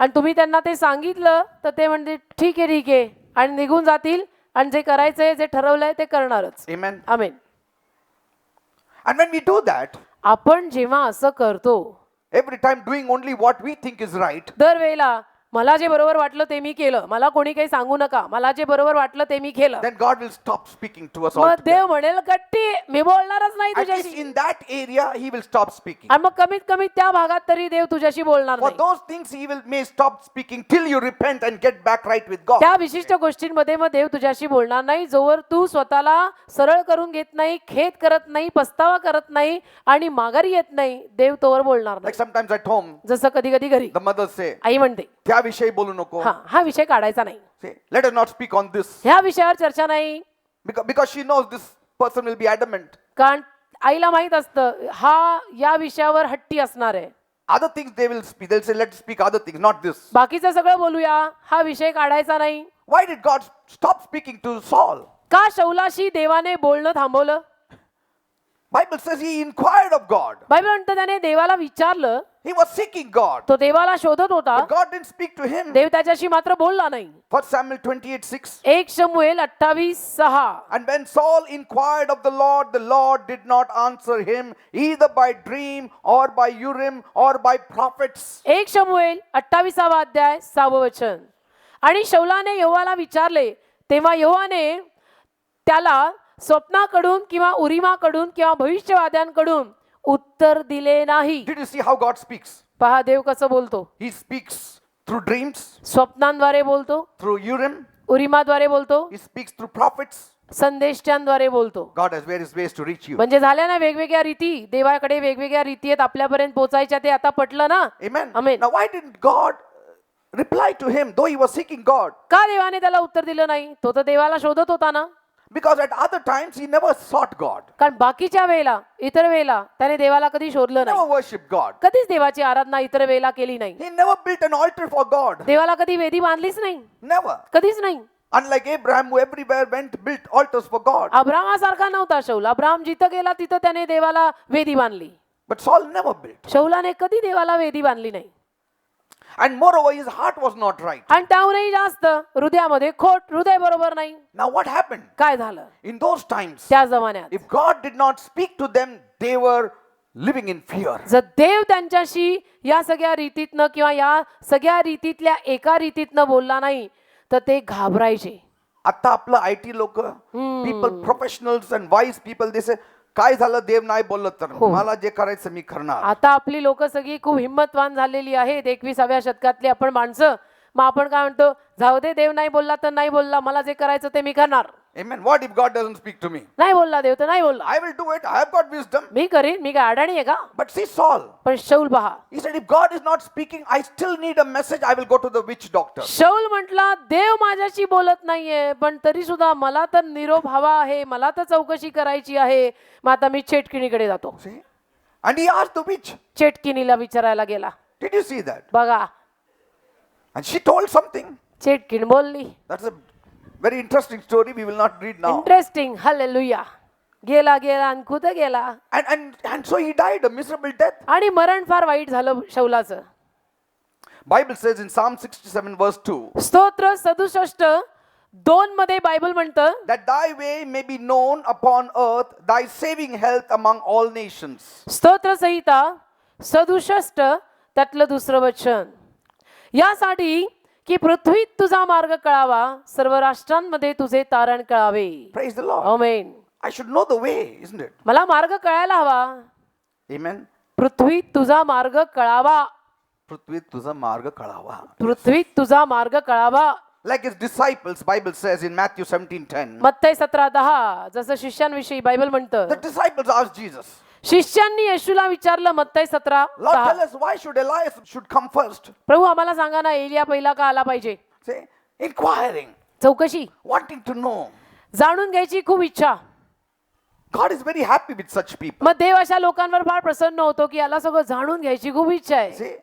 आणि तुम्ही त्यांना ते सांगितलं तर ते म्हणते ठीक आहे आणि निघून जातील आणि जे करायचंय जे ठरवलंय ते करणारच. Amen. Amen. And when we do that, आपण जेव्हा असं करतो, every time doing only what we think is right, दरवेळेला मला जे बरोबर वाटलं ते मी केलं, मला कोणी काही सांगू नका, मला जे बरोबर वाटलं ते मी केलं, then God will stop speaking to us मग altogether. देव म्हणेल गट्टी मी बोलणारच नाही At least तुझ्याशी. in that area, He will stop speaking. आणि मग कमीत कमी त्या भागात तरी देव तुझ्याशी बोलणार For नाही. those things, He may stop speaking till you repent and get back right with God. त्या विशिष्ट गोष्टींमध्ये मग देव तुझ्याशी बोलणार नाही जोवर तू स्वतःला सरळ करून घेत नाही, खेद करत नाही, पस्तावा करत नाही आणि माघारी येत नाही, देव तोवर बोलणार Like नाही. sometimes at home, जसं कधी कधी घरी the mothers say, आई म्हणते त्याविषयी बोलू नको. हा विषय काढायचा नाही, Say, let us not speak on this. ह्या विषयावर चर्चा नाही, Because she knows this person will be adamant. कारण आईला माहित असतं हा या विषयावर हट्टी असणार आहे. Other things they will speak. They'll say, let's speak other things, not this. बाकीचं सगळं बोलूया, हा विषय काढायचा नाही. Why did God stop speaking to Saul? का शौलाशी देवाने बोलणं थांबवलं? Bible says he inquired of God. Bible म्हणतं त्याने देवाला विचारलं, He was seeking God. तो देवाला शोधत होता, But God didn't speak to him. देव त्याच्याशी मात्र बोलला नाही. 1 Samuel 28:6. 1 शमूएल 28:6. And when Saul inquired of the Lord did not answer him either by dream or by Urim or by prophets. 1 शमूएल 28 अध्याय 6 वचन. आणि शौलाने यहोवाला विचारले, तेव्हा यहोवाने त्याला स्वप्नाकडून किंवा उरिमाकडून किंवा भविष्यवाद्यांकडून उत्तर दिले नाही. Did you see how God speaks? पहा देव कसं बोलतो. He speaks through dreams, स्वप्नांद्वारे बोलतो, through Urim. उरिमाद्वारे बोलतो, He speaks through prophets. संदेष्ट्यांद्वारे बोलतो. God has various ways to reach you. म्हणजे झाल्या ना वेगवेगळ्या रीती, देवाकडे वेगवेगळ्या रीती आहेत आपल्यापर्यंत पोहोचायच्या, ते आता पटलं ना. Amen. Amen. Now why didn't God reply to him though he was seeking God? का देवाने त्याला उत्तर दिलं नाही? तो तर देवाला शोधत होता ना. Because at other times he never sought God. कारण बाकीच्या वेळेला, इतर वेळेला त्याने देवाला कधी शोधलं Never नाही, worshipped God. कधीच देवाची आराधना इतर वेळेला केली नाही, He never built an altar for God. देवाला कधी वेदी बांधलीच नाही, Never. कधीच नाही. Unlike Abraham who everywhere went built altars for God. अब्रामासारखा नव्हता शौल. अब्राम जिथं गेला तिथं त्याने देवाला वेदी बांधली. But Saul never built. शौलाने कधी देवाला वेदी बांधली नाही. And moreover his heart was not right. आणि त्याहूनही जास्त हृदयामध्ये खोट, हृदय बरोबर नाही. Now what happened? काय झालं In those times, त्या जमान्यात? if God did not speak to them, they were living in fear. जर देव त्यांच्याशी या सगळ्या रीतीतनं किंवा या सगळ्या रीतीतल्या एका रीतीतनं बोलला नाही तर ते घाबरायचे. आता आपलं IT लोक, people, professionals and wise people, they say, काय झालं देव नाही बोललं तर मला जे करायचं मी करणार. आता आपली लोक सगळी खूप हिंमतवान झालेली आहेत 21व्या शतकातली आपण माणसं. मग आपण काय म्हणतो, जाऊ दे देव नाही बोलला तर नाही बोलला, मला जे करायचं ते मी करणार. Amen. What if God doesn't speak to me? नाही बोलला देव तर नाही बोलला, I will do it. I have got wisdom. मी करीन, मी काय अडाणी आहे का? But see Saul, पण शौल पहा, he said, if God is not speaking, I still need a message. I will go to the witch doctor. शौल म्हटला देव माझ्याशी बोलत नाहीये पण तरी सुद्धा मला तर निरोप हवा आहे, मला तर चौकशी करायची आहे. मग आता मी चेटकिणीकडे जातो. See? And he asked the witch. चेटकिणीला विचारायला गेला. Did you see that? बघा, And she told something. चेटकिण बोलली. That's a very interesting story. We will not read now. Interesting. Hallelujah. गेला गेला आणि कुठं गेला And so he died a miserable death. आणि मरण फार वाईट झालं शौलाचं. Bible says in Psalm 67 verse 2 स्तोत्र 67:2 मध्ये बायबल म्हणतं, that thy way may be known upon earth, thy saving health among all nations. स्तोत्र संहिता 67 त्यातलं दुसरं वचन, यासाठी की पृथ्वीत तुझा मार्ग कळावा, सर्व राष्ट्रांमध्ये तुझे तारण कळावे. Praise the Lord. Amen. I should know the way, isn't it? मला मार्ग कळायला हवा. Amen. पृथ्वीत तुझा मार्ग कळावा, पृथ्वीत तुझा मार्ग कळावा. पृथ्वीत तुझा मार्ग कळावा. Like his disciples, Bible says in Matthew 17:10. मत्तई 17:10 जसं शिष्यांविषयी बायबल म्हणतं, The disciples asked Jesus, शिष्यांनी येशूला विचारलं मत्तई Lord, tell 17:10, us why should Elias should come first? प्रभू आम्हाला सांगा ना एलिया पहिला का आला पाहिजे? Say, inquiring, चौकशी, wanting to know. जाणून घ्यायची खूप इच्छा. God is very happy with such people. मग देव अशा लोकांवर फार प्रसन्न होतो की याला सगळं जाणून घ्यायची खूप इच्छा आहे. See,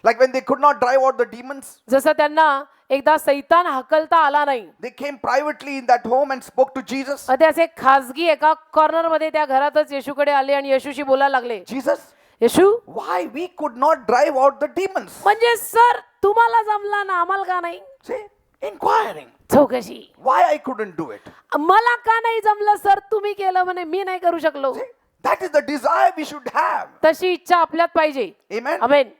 like when they could not drive out the demons, जसं त्यांना एकदा सैतान हाकलता आला नाही, they came privately in that home and spoke to Jesus. मग ते असे खाजगी एका कॉर्नर मध्ये त्या घरातच येशूकडे आले आणि येशूशी बोलायला लागले, Jesus, Yeshu why we could not drive out the demons? म्हणजे सर तुम्हाला जमला ना आम्हाला का नाही? See, inquiring, चौकशी, why I couldn't do it. मला का नाही जमलं सर, तुम्ही केलं म्हणे मी नाही करू शकलो. See, that is the desire we should have. तशी इच्छा आपल्यात पाहिजे. Amen. Amen.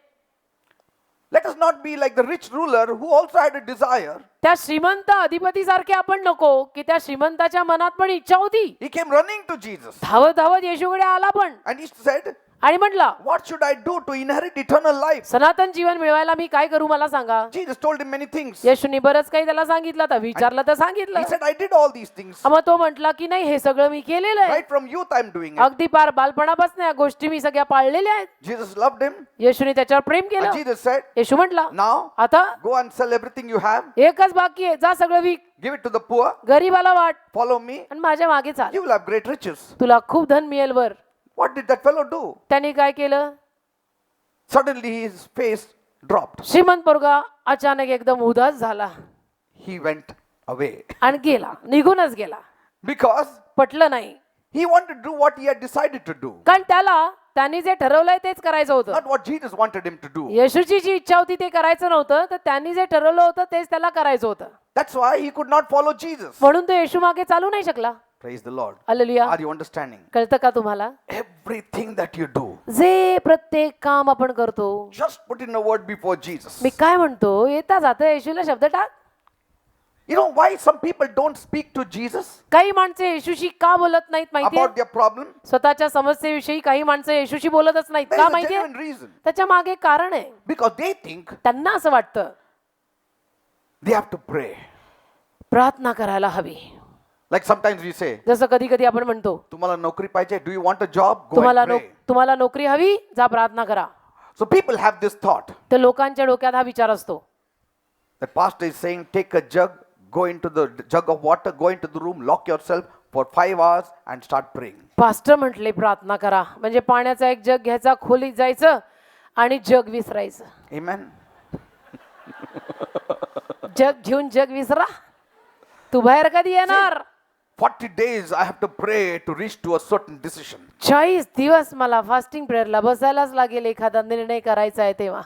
Let us not be like the rich ruler who also had a desire. त्या श्रीमंत अधिपतीसारखे आपण नको की त्या श्रीमंताच्या मनात पण इच्छा होती. He came running to Jesus धावत धावत येशूकडे आला पण and he said, आणि म्हटला, what should I do to inherit eternal life? सनातन जीवन मिळवायला मी काय करू मला सांगा. Jesus told him many things. येशूने बरंच काही त्याला सांगितलं, तर विचारलं तर सांगितलं. He said, I did all these things. मग तो म्हटला की नाही, हे सगळं मी केलेलं आहे. Right from youth I'm doing it. अगदी पार बालपणापासून या गोष्टी मी सगळ्या पाळलेल्या आहेत. Jesus loved him. येशूने त्याच्यावर प्रेम And केलं. Jesus said, येशू म्हटला, now आता go and sell everything you have. एकच बाकी आहे, जा सगळं विक, Give it to the poor. गरीबाला वाट Follow me. आणि माझ्या मागे चाल, You will have great riches. तुला खूप धन मिळेल वर. What did that fellow do? त्याने काय केलं? Suddenly his face dropped. श्रीमंत पोरगा अचानक एकदम उदास झाला He went away. आणि गेला, निघूनच गेला. Because पटलं नाही, he wanted to do what he had decided to do. कारण त्यांनी जे ठरवलंय तेच करायचं होतं. Not what Jesus wanted him to do. येशूची जी इच्छा होती ते करायचं नव्हतं, तर त्यांनी जे ठरवलं होतं तेच त्याला करायचं होतं. That's why he could not follow Jesus. म्हणून तो येशू मागे चालू नाही शकला. Praise the Lord. Hallelujah. Are you understanding? कळतं का तुम्हाला? Everything that you do, जे प्रत्येक काम आपण करतो, just put in a word before Jesus. मी काय म्हणतो, येता जाता येशूला शब्द टाक. You know why some people don't speak to Jesus काही माणसं येशूशी का बोलत नाहीत माहितीये? about their problem? स्वतःच्या समस्येविषयी काही माणसं येशूशी बोलतच नाहीत. There का is a माहितीये? genuine reason. त्याच्या मागे कारण आहे. Because they think त्यांना असं वाटतं they have to pray. प्रार्थना करायला हवी. Like sometimes we say, जसं कधी कधी आपण म्हणतो, तुम्हाला नोकरी पाहिजे? Do you want a job? Go and तुम्हाला pray. तुम्हाला नोकरी हवी, जा प्रार्थना करा. So people have this thought तर लोकांच्या डोक्यात हा विचार असतो. that pastor is saying, take a jug, go into the jug of water, go into the room, lock yourself for 5 hours and start praying. Pastor म्हटले प्रार्थना करा, म्हणजे पाण्याचा एक जग घ्यायचा, खोलीत जायचं आणि जग विसरायचं. Amen. जग घेऊन जग विसरा. तू बाहेर कधी येणार? 40 days I have to pray to reach to a certain decision. 40 दिवस मला फास्टिंग प्रेयरला बसायलाच लागेल एखादा निर्णय करायचा आहे तेव्हा.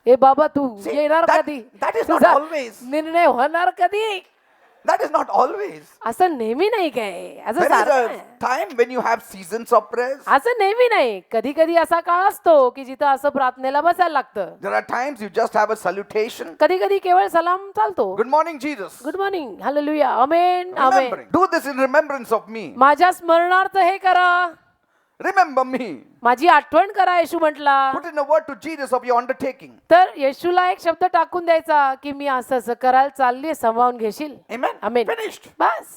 ए बाबा तू See, येणार that- कधी? that is not तुझा always. निर्णय होणार कधी? That is not always. असं नेहमी नाही काय, असं There is सारखं a नाही. time when you have seasons of prayers. असं नेहमी नाही, कधी कधी असा काळ असतो की जिथं असं प्रार्थनेला बसायला लागतं. There are times you just have a salutation. कधी कधी केवळ सलाम चालतो. Good morning, Jesus. Good morning, hallelujah, amen, amen. Remembering. Do this in remembrance of me. माझ्या स्मरणार्थ हे करा, Remember me. माझी आठवण करा, येशू म्हटला. Put in a word to Jesus of your undertaking. तर येशूला एक शब्द टाकून द्यायचा की मी असं असं करायला चालली, सांभाळून घेशील. Amen. Amen. Finished. Bus.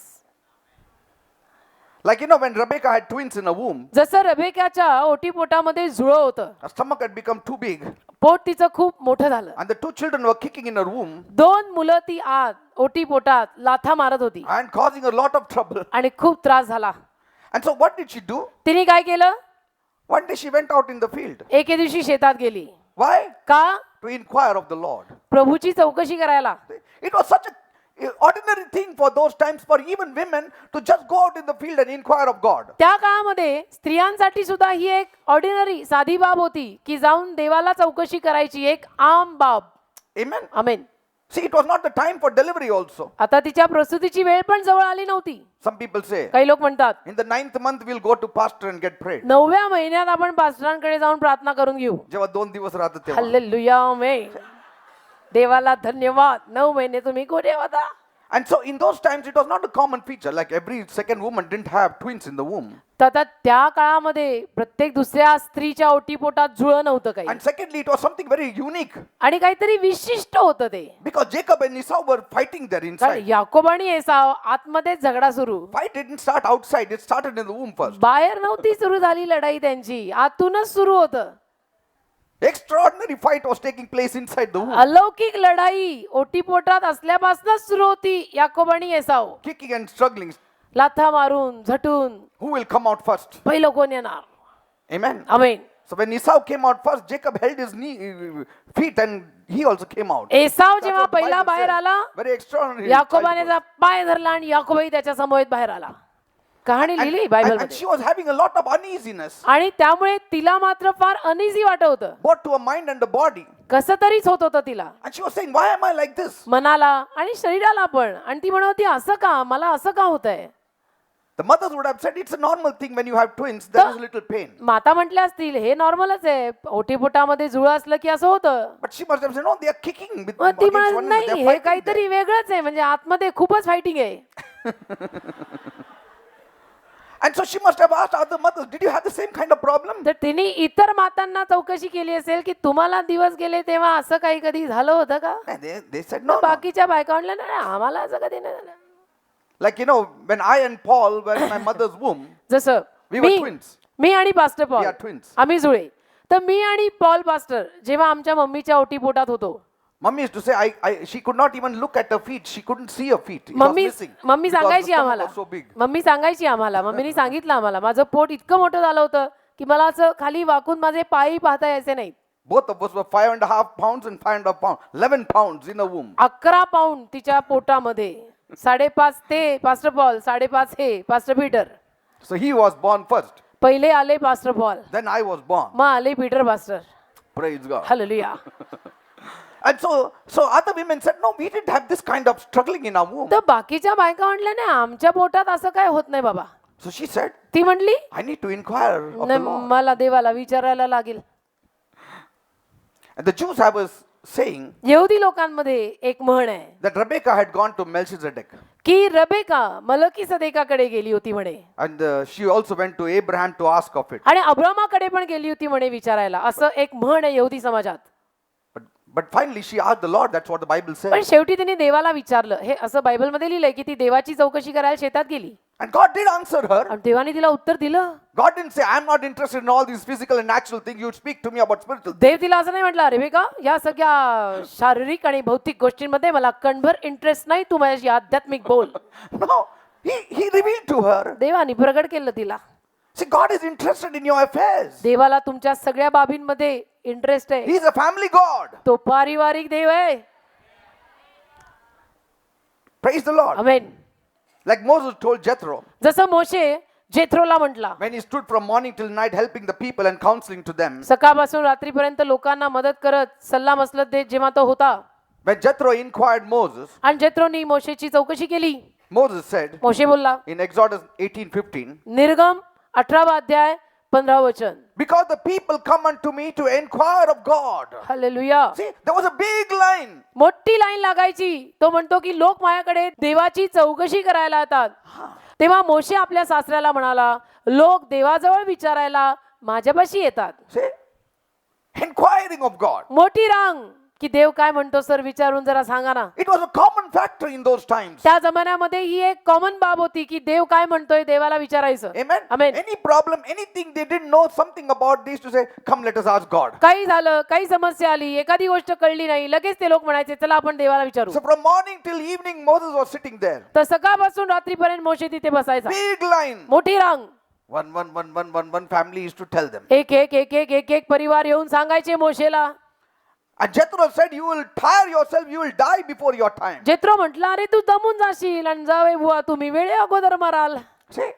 Like when Rebecca had twins in a womb, जसं रेबेकाच्या ओटीपोटामध्ये जुळं होतं, her stomach had become too big, पोट तिचं खूप मोठं झालं. and the 2 children were kicking in her womb 2 मुलं ती आत ओटीपोटात लाथा मारत होती and causing a lot of trouble. आणि खूप त्रास झाला. And so what did she do? तिने काय केलं? One day she went out in the field. एके दिवशी शेतात गेली. Why? का? To inquire of the Lord. प्रभूची चौकशी करायला. It was such a ordinary thing for those times for even women to just go out in the field and inquire of God. त्या काळामध्ये स्त्रियांसाठी सुद्धा ही एक ऑर्डिनरी साधी बाब होती की जाऊन देवाला चौकशी करायची, एक आम बाब. Amen. Amen. See, it was not the time for delivery also. आता तिच्या प्रसूतीची वेळ पण जवळ आली नव्हती. Some people say, काही लोक म्हणतात in the 9th month we'll go to pastor and get prayed. 9व्या महिन्यात आपण पास्टरांकडे जाऊन प्रार्थना करून घेऊ. जेव्हा 2 दिवस राहतात तेव्हा. हालेलुया, आमेन. देवाला धन्यवाद. 9 महिने तुम्ही कुठे होता? And so in those times it was not a common feature, like every second woman didn't have twins in the womb. तर आता त्या काळामध्ये प्रत्येक दुसऱ्या स्त्रीच्या ओटीपोटात जुळं नव्हतं काही, And secondly, it was something very unique आणि काहीतरी विशिष्ट होतं ते. because Jacob and Esau were fighting there कारण inside. याकोब आणि एसाव आतमध्येच झगडा सुरू. Fight didn't start outside, it started in the womb first. बाहेर नव्हती सुरू झाली लढाई त्यांची, आतूनच सुरू होतं. Extraordinary fight was taking place inside the womb. अलौकिक लढाई ओटीपोटात असल्यापासूनच सुरू होती. याकोब आणि एसाव Kicking and struggling. लाथा मारून झटून Who will come out first? पहिलं कोण येणार? Amen. Amen. So when Esau came out first, Jacob held his feet and he also came out. Esau That's जेव्हा what the पहिला Bible बाहेर says. आला, Very extraordinary. याकोबाने childbirth. त्याचा पाय धरला आणि याकोबही त्याच्या समोर बाहेर आला. कहाणी लिहिली Bible And she was having a lot of uneasiness, आणि त्यामुळे तिला मात्र फार अनइझी वाटत होतं. both to her mind and the body. कसं तरीच होत होतं तिला, And she was saying, why am I like this? मनाला आणि शरीराला पण. आणि ती म्हणत होती, असं का, मला असं का होतंय? The mothers would have said it's a normal thing when you have twins, there is a little pain. माता म्हटल्या असतील हे नॉर्मलच आहे, ओटीपोटामध्ये जुळं असलं की असं होतं. But she must have said, no, they are kicking with मग ती against म्हणत one another. नाही They are हे fighting काहीतरी वेगळंच आहे, म्हणजे आतमध्ये खूपच फायटिंग आहे. there. And so she must have asked other mothers, did you have the same kind of problem? तर तिने इतर मातांना चौकशी केली असेल की तुम्हाला दिवस गेले तेव्हा असं काही कधी झालं होतं का? And they said, no, no. बाकीच्या बायका म्हणल्या नाही आम्हाला असं कधी नाही झालं. Like, you know, when I and Paul were in my mother's womb, जसं We were मी twins. मी आणि pastor We Paul are twins. आम्ही जुळे. तर मी आणि पॉल पास्टर जेव्हा आमच्या मम्मीच्या ओटीपोटात होतो, Mummy used to say, she could not even look at her feet. She couldn't see her feet. It was mummy missing. Mummy Because the सांगायची stomach आम्हाला was so big. मम्मी सांगायची आम्हाला मम्मीने सांगितलं आम्हाला माझं पोट इतकं मोठं झालं होतं की मला असं खाली वाकून माझे पायही पाहता यायचे नाहीत. Both of us were 5.5 pounds and 5.5 pounds. 11 pounds in a womb. 11 pound तिच्या पोटामध्ये, 5.5 ते पास्टर पॉल, 5.5 हे pastor Peter. So he was born first. पहिले आले pastor Paul, Then I was born. मग आले Peter pastor. Praise God. Hallelujah. And so other women said, no, we didn't have this kind of struggling in our womb. तर बाकीच्या बायका म्हणल्या नाही आमच्या पोटात असं काय होत नाही बाबा. So she said, ती म्हणली I need to inquire of the "नाही, Lord. मला देवाला विचारायला लागेल. And the Jews, I was saying यहुदी लोकांमध्ये एक म्हण आहे that Rebecca had gone to Melchizedek. की रबेका मलकी सदेकाकडे गेली होती म्हणे And she also went to Abraham to ask of it. आणि अब्रामाकडे पण गेली होती म्हणे विचारायला. असं एक म्हण आहे यहुदी समाजात. But finally she asked the Lord. That's what the Bible पण says. शेवटी तिने देवाला विचारलं. हे असं बायबलमध्ये लिहिलंय की ती देवाची चौकशी करायला शेतात गेली And God did answer her. आणि देवाने तिला उत्तर दिलं. God didn't say, I'm not interested in all these physical and natural things. You speak to me about spiritual things. देव तिला असं नाही म्हटलं रेबेका या सगळ्या शारीरिक आणि भौतिक गोष्टींमध्ये मला कणभर इंटरेस्ट नाही, तू माझ्याशी आध्यात्मिक बोल. No, he revealed to her. देवाने प्रगट केलं तिला. See, God is interested in your affairs. देवाला तुमच्या सगळ्या बाबींमध्ये इंटरेस्ट आहे. He is a family God. तो पारिवारिक देव आहे. Praise the Lord. Amen. Like Moses told Jethro जसं मोशे जेथरोला म्हटला, when he stood from morning till night helping the people and counseling to them. सकाळपासून रात्रीपर्यंत लोकांना मदत करत सल्ला मसलत देत जेव्हा तो होता. When Jethro inquired Moses, आणि जेथरोनी मोशेची चौकशी केली. Moses said मोशे बोलला in Exodus 18:15, निर्गम 18वा अध्याय 15 वचन, because the people come unto me to inquire of God. Hallelujah. See, there was a big line. मोठी लाईन लागायची. तो म्हणतो की लोक माझ्याकडे देवाची चौकशी करायला येतात. तेव्हा मोशे आपल्या सासऱ्याला म्हणाला लोक देवाजवळ विचारायला माझ्यापाशी येतात. See, inquiring of God. मोठी रांग की देव काय म्हणतो सर विचारून जरा सांगा ना. It was a common factor in those times. त्या जमान्यामध्ये ही एक कॉमन बाब होती की देव काय म्हणतोय देवाला विचारायचं. Amen. Amen. Any problem, anything they didn't know something about, they used to say, come, let us ask God. काही झालं, काही समस्या आली, एखादी गोष्ट कळली नाही, लगेच ते लोक म्हणायचे चला आपण देवाला विचारू. So from morning till evening, Moses was sitting there. तर सकाळपासून रात्रीपर्यंत मोशे तिथे बसायचा. Big line. मोठी रांग. One family used to tell them. एक परिवार येऊन सांगायचे मोशेला. And Jethro said, you will tire yourself, you will die before your time. जेथरो म्हटला अरे तू दमून जाशील आणि जावे बुवा तुम्ही वेळे अगोदर moral. See?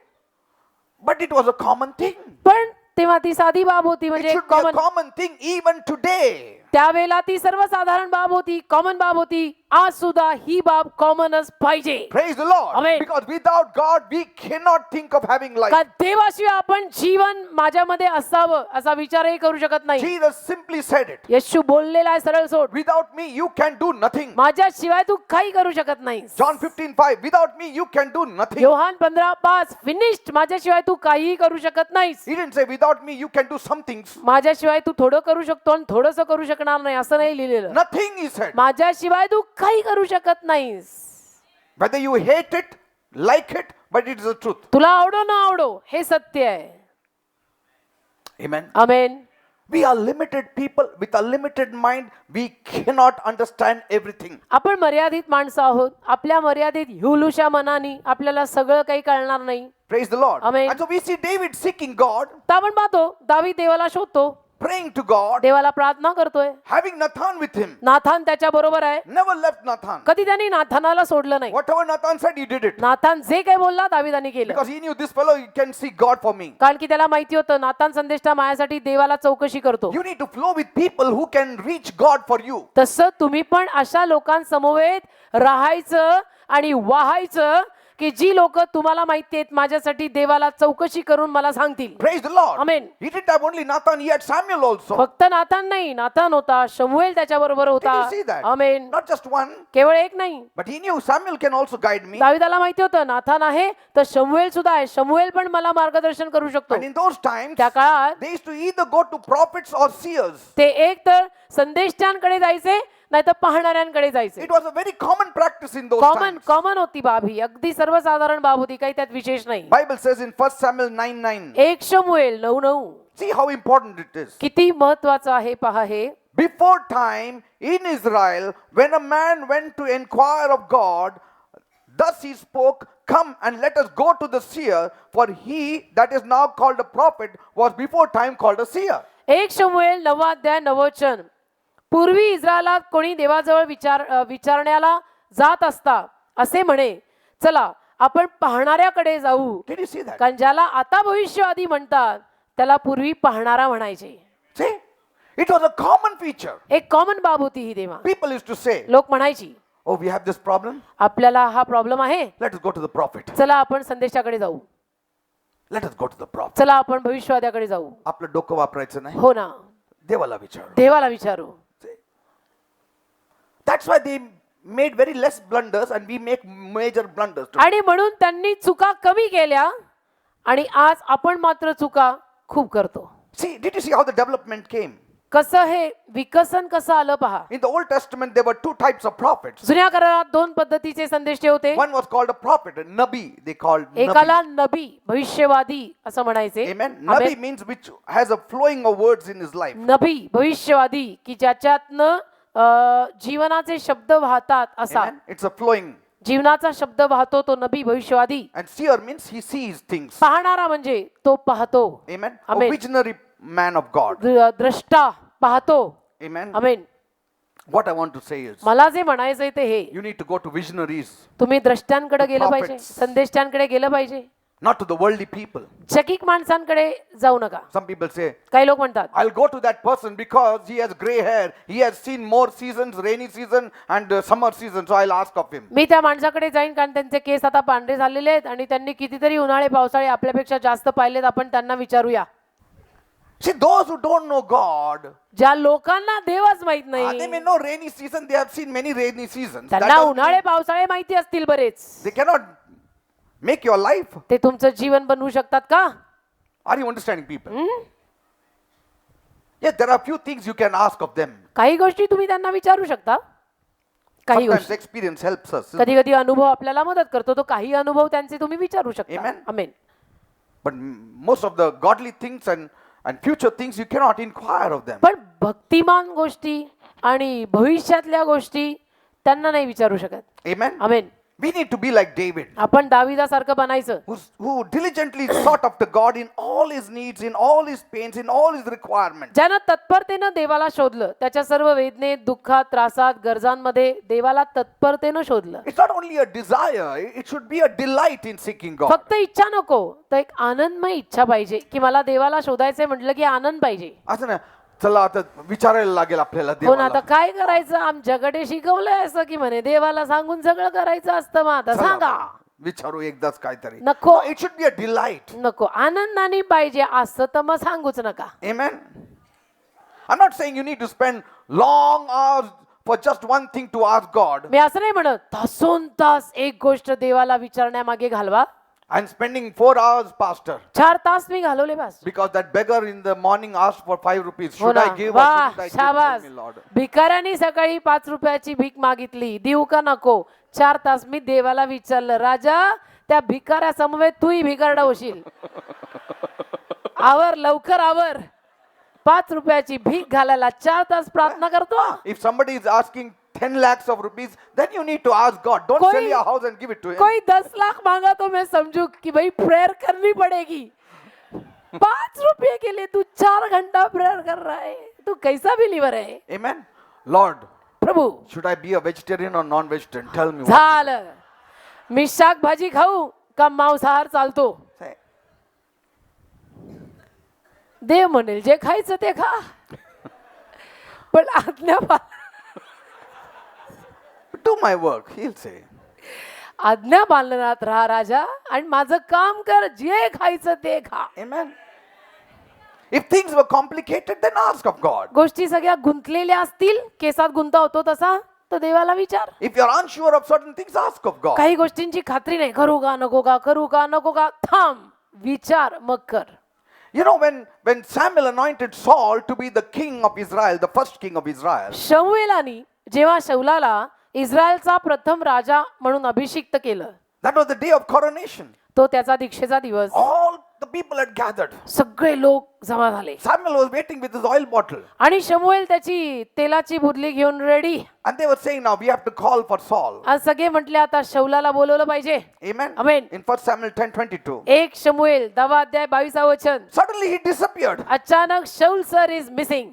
But it was a common thing. पण तेव्हा ती साधी बाब होती It म्हणजे should be a common. common thing even today. त्यावेळेला ती सर्वसाधारण बाब होती, कॉमन बाब होती. आज सुद्धा ही बाब कॉमनच पाहिजे. Praise the Lord. Amen. Because without God, we cannot think of having life. का देवाशिवाय आपण जीवन माझ्यामध्ये असावं असा विचारही करू शकत नाही. Jesus simply said it. येशू बोललेला आहे सरळ सोड. Without me, you can do nothing. माझ्याशिवाय तू काही करू शकत नाही. John 15:5. Without me, you can do nothing. Yohan 15:5 finished. माझ्याशिवाय तू काहीही करू शकत नाहीस. He didn't say, without me, you can do some things. माझ्याशिवाय तू थोडं करू शकतो आणि थोडंसं करू शकणार नाही असं नाही लिहिलेलं. Nothing, he said. माझ्याशिवाय तू काही करू शकत नाहीस. Whether you hate it, like it, but it is the truth. तुला आवडो ना आवडो हे सत्य आहे. Amen. Amen. We are limited people with a limited mind. We cannot understand everything. आपण मर्यादित माणसं आहोत. आपल्या मर्यादित हुलुशा मनाने आपल्याला सगळं काही कळणार नाही. Praise the Lord. Amen. And so we see David seeking God, तर आपण पाहतो दावीद देवाला शोधतो, praying to God, देवाला प्रार्थना करतोय. having Nathan with him. नाथान त्याच्या बरोबर आहे. Never left Nathan. कधी त्यांनी नाथानाला सोडलं नाही. Whatever Nathan said, he did it. नाथान जे काही बोलला दाविदाने केलं. Because he knew this fellow can see God for me. कारण की त्याला माहिती होतं नाथान संदेष्टा माझ्यासाठी देवाला चौकशी करतो. You need to flow with people who can reach God for you. तसं तुम्ही पण अशा लोकांसमवेत राहायचं आणि वाहायचं की जी लोक तुम्हाला माहिती आहेत माझ्यासाठी देवाला चौकशी करून मला सांगतील. Praise the Lord. Amen. He didn't have only Nathan, he had Samuel also. फक्त नातान नाही, नातान होता, शमूएल त्याच्या बरोबर Did होता. you see that? Amen. Not just one, केवळ एक नाही. but he knew Samuel can also guide me. दाविदाला माहिती होतं नाथान आहे तर शमूएल सुद्धा आहे, शमूएल पण मला मार्गदर्शन करू शकतो. And in those times, त्या काळात they used to either go to prophets or seers. ते एक तर संदेशकांकडे जायचे नाही तर पाहणाऱ्यांकडे जायचे. It was a very common practice in those common times. Common होती बाब ही, अगदी सर्वसाधारण बाब होती, काही त्यात विशेष नाही. Bible says in 1 Samuel 9:9. एक शमूएल 9:9 See how important it is. किती महत्वाचं आहे पहा हे. Before time in Israel, when a man went to inquire of God, thus he spoke, "Come and let us go to the seer, for he that is now called a prophet was before time called a seer." एक शमूएल 9 अध्याय 9 वचन. पूर्वी इस्रायलात कोणी देवाजवळ विचारण्याला जात असता असे म्हणे, चला आपण पाहणाऱ्याकडे जाऊ. Did you see that? कारण ज्याला आता भविष्यवादी म्हणतात त्याला पूर्वी पाहणारा म्हणायचे. See? It was a common feature. एक कॉमन बाब होती ही तेव्हा. People used to say, लोक म्हणायची "Oh, we have this problem. आपल्याला हा प्रॉब्लेम आहे, Let us go to the prophet. चला आपण संदेशाकडे जाऊ, Let us go to the prophet." चला आपण भविष्यवाद्याकडे जाऊ. आपलं डोकं वापरायचं नाही, हो ना, देवाला विचारू. देवाला विचारू. That's why they made very less blunders and we make major blunders today. आणि म्हणून त्यांनी चुका कमी केल्या आणि आज आपण मात्र चुका खूप करतो. See, did you see how the development came? कसं हे विकसन कसं आलं पहा. In the Old Testament, there were two types of prophets. जुन्या करारात दोन पद्धतीचे संदेश होते. One was called a prophet, a nabi, they called nabi. एकाला नबी भविष्यवादी असं म्हणायचे. Amen. Nabi means which has a flowing of words in his life. Nabi भविष्यवादी की ज्याच्यातनं जीवनाचे शब्द वाहतात असा. Amen. It's a flowing. जीवनाचा शब्द वाहतो तो Nabi भविष्यवादी. And seer means he sees things. पाहणारा म्हणजे तो पाहतो. Amen. A Amen. visionary man of God. द्रष्टा पाहतो. Amen. Amen. What I want to say is, मला जे म्हणायचंय ते हे, you need to go to visionaries, तुम्ही द्रष्ट्यांकडे गेलं पाहिजे, prophets. संदेशांकडे गेलं पाहिजे, not to the worldly people. चकिक माणसांकडे जाऊ नका. Some people say, काही लोक म्हणतात I'll go to that person because he has gray hair. He has seen more seasons, rainy season and summer season. So I'll ask of him. मी त्या माणसाकडे जाईन कारण त्यांचे केस आता पांढरे झालेले आहेत आणि त्यांनी कितीतरी उन्हाळे पावसाळे आपल्यापेक्षा जास्त पाहिलेत, आपण त्यांना विचारूया. See, those who don't know God, ज्या लोकांना देवच माहित they may नाही, know rainy season. They have seen many rainy seasons. That त्यांना doesn't उन्हाळे mean पावसाळे माहिती असतील बरेच. they cannot make your life. ते तुमचं जीवन बनवू शकतात का? Are you understanding, people? Yes, there are few things you can ask of them. काही गोष्टी तुम्ही त्यांना विचारू शकता. काही Sometimes गोष्टी experience helps us. कधी कधी अनुभव आपल्याला मदत करतो, तो काही अनुभव त्यांचे तुम्ही विचारू शकता. Amen. Amen. But most of the godly things and future things, you cannot inquire of them. पण भक्तिमान गोष्टी आणि भविष्यातल्या गोष्टी त्यांना नाही विचारू शकत. Amen. Amen. We need to be like David, आपण दाविदासारखं बनायचं, who diligently sought after God in all his needs, in all his pains, in all his requirements. ज्यानं तत्परतेनं देवाला शोधलं, त्याच्या सर्व वेदनेत, दुःखात, त्रासात, गरजांमध्ये देवाला तत्परतेनं शोधलं. It's not only a desire, it should be a delight in seeking God. फक्त इच्छा नको, तर एक आनंदमय इच्छा पाहिजे की मला देवाला शोधायचंय म्हटलं की आनंद पाहिजे. असं ना, चला आता विचारायला लागेल आपल्याला हो ना, आता देवाला. काय करायचं, आमच्याकडे शिकवलंय असं की म्हणे देवाला सांगून सगळं करायचं असतं. मग आता चला सांगा. बा, विचारू एकदाच काहीतरी. नको. It should be a delight. नको, आनंदाने पाहिजे असं तर मग सांगूच नका. Amen. I'm not saying you need to spend long hours for just one thing to ask God मी असं नाही म्हणत तासोन तास एक गोष्ट देवाला विचारण्यामागे घालवा. and spending 4 hours, Pastor, 4 तास मी घालवले बस. because that beggar in the morning asked for 5 rupees. हो Should ना, I give or वाह, shouldn't I give? Tell शाबास. me, Lord. भिकाऱ्याने सकाळी 5 रुपयाची भीक मागितली, देऊ का नको? 4 तास मी देवाला विचारलं, राजा त्या भिकाऱ्या समवेत तूही भिकारडा होशील. आवर, लवकर आवर. 5 रुपयाची भीक घालायला 4 तास प्रार्थना करतो. If somebody is asking 10 lakhs of rupees, then you need to ask God. Don't कोई- sell your house and give it to him. कोई 10 लाख मांगा तो मैं समझू कि भाई प्रेयर करनी पड़ेगी. 5 रुपये के लिए तू 4 घंटा प्रेयर कर रहा है, तू कैसा बिलीवर है? Amen. Lord, Prabhu, should I be a vegetarian or non-vegetarian? Tell me. झालं. मी शाकभाजी खाऊ का मांसाहार चालतो? Say, देव म्हणेल जे खायचं ते खा, पण आज्ञा do my work, he'll say. आज्ञा पालनात राहा राजा आणि माझं काम कर, जे खायचं ते खा. Amen. If things were complicated, then ask of God. गोष्टी सगळ्या गुंतलेल्या असतील, केसात गुंता होतो तसा, तर देवाला विचार. If you're unsure of certain things, ask of God. काही गोष्टींची खात्री नाही, करू का नको का, करू का नको का, थांब, विचार मग कर. You know, when Samuel anointed Saul to be the king of Israel, the first king of Israel, शमूएलानी जेव्हा शौलाला इस्रायलचा प्रथम राजा म्हणून अभिषिक्त केलं, that was the day of coronation. तो त्याचा दीक्षेचा दिवस. All the people had gathered. सगळे लोक जमा झाले Samuel was waiting with his oil bottle. आणि शमूएल त्याची तेलाची बुदली घेऊन ready. And they were saying, now we have to call for Saul. आज सगळे म्हटले आता शौलाला बोलवलं पाहिजे. Amen. Amen. In 1 Samuel 10:22. 1 शमूएल 10 अध्याय 22 वचन. Suddenly he disappeared. अचानक Saul sir is missing.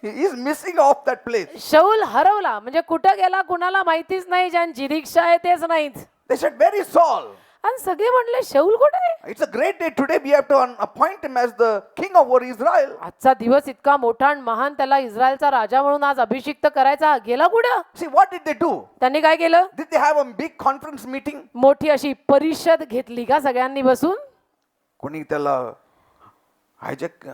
He is missing off that place. Saul हरवला, म्हणजे कुठं गेला कुणाला माहितीच नाही, ज्यांची दीक्षा आहे तेच नाहीत. They said, where is Saul? आणि सगळे म्हटले शौल कुठे आहे? It's a great day today. We have to appoint him as the king over Israel. आजचा दिवस इतका मोठा आणि महान, त्याला इस्रायलचा राजा म्हणून आज अभिषिक्त करायचा, गेला कुठं? See, what did they do? त्यांनी काय केलं? Did they have a big conference meeting? मोठी अशी परिषद घेतली का सगळ्यांनी बसून? कोणी त्याला hijack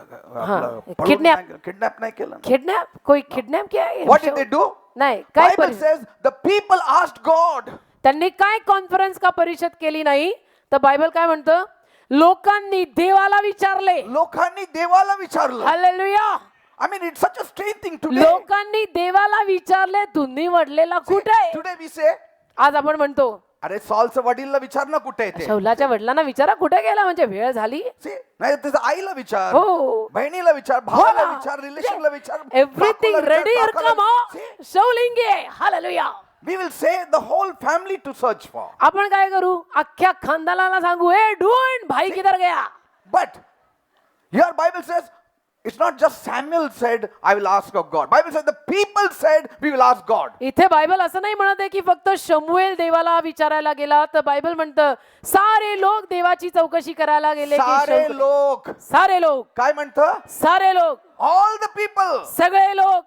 किडनॅप नाही केलं. किडनॅप? कोई किडनॅप किया है? What did they do? नाही, काय Bible परिषद? says the people asked God. त्यांनी काय कॉन्फरन्स का परिषद केली नाही, तर बायबल काय म्हणतं? लोकांनी देवाला विचारले. लोकांनी देवाला विचारलं. Hallelujah. I mean, it's such a strange thing today. लोकांनी देवाला विचारले, तुम्ही वडलेला कुठे आहे? Today we say, आज आपण म्हणतो अरे सॉलचं वडीलला विचार ना कुठे आहे ते. शौलाच्या वडिलांना विचारा कुठे गेला, म्हणजे वेळ झाली. See, नाही त्याच्या आईला विचार, हो. बहिणीला विचार, भावाला विचार, रिलेशनला विचार, एव्हरीथिंग काकूला विचार, रेडी और काकाला कम विचार. See, शौलिंगे. Hallelujah. we will say the whole family to search for. आपण काय करू? अख्ख्या खानदानाला सांगू, ए ढूंढ भाई किधर गया. But here Bible says, it's not just Samuel said, I will ask of God. Bible says the people said, we will ask God. इथे Bible असं नाही म्हणत आहे की फक्त शमूएल देवाला विचारायला गेला, तर बायबल म्हणतं सारे लोक देवाची चौकशी करायला गेले. की सारे शौल- लोक सारे लोक, काय म्हणतं? सारे लोक, All the people, सगळे लोक,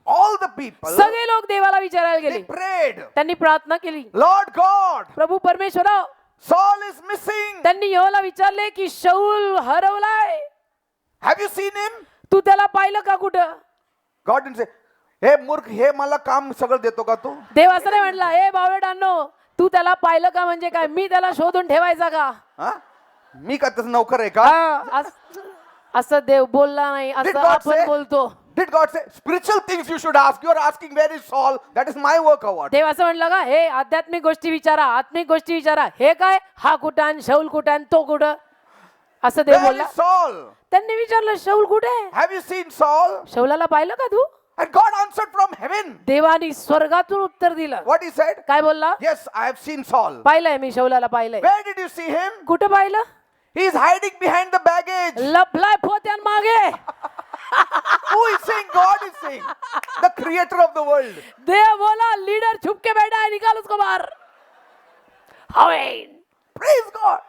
all the people, सगळे लोक देवाला विचारायला they गेले. prayed, त्यांनी प्रार्थना केली, Lord God, प्रभू परमेश्वरा. Saul is missing. त्यांनी यहोवाला विचारले की शौल हरवलाय, Have you seen him? तू त्याला पाहिलं का कुठं? God didn't say, हे मूर्ख, हे मला काम सगळं देतो का तू? देव असं नाही म्हटला, ए बावळटांनो, तू त्याला पाहिलं का म्हणजे काय, मी त्याला शोधून ठेवायचा का? हा? मी का त्याचा नौकर आहे का? हा, असं देव बोलला नाही, Did असं God आपण say? बोलतो. Did God say spiritual things you should ask? You are asking where is Saul? That is my work or what? देव असं म्हणलं का, हे आध्यात्मिक गोष्टी विचारा, आत्मिक गोष्टी विचारा, हे काय, हा कुठं, शौल कुठं, तो कुठं, असं देव Where बोलला. is Saul? त्यांनी विचारलं शौल कुठे? Have you seen Saul? शौलाला पाहिलं का तू? And God answered from heaven. देवानी स्वर्गातून उत्तर दिलं. What he said? काय बोलला? Yes, I have seen Saul. पाहिलंय मी शौलाला, पाहिलंय. Where did you see him? कुठं पाहिलं? He is hiding behind the baggage. लपलाय पोत्यान मागे. Who is saying? God is saying. The creator of the world. देव बोला, लीडर छुप के बैठा है, निकाल उसको बाहर. आमीन. Praise God.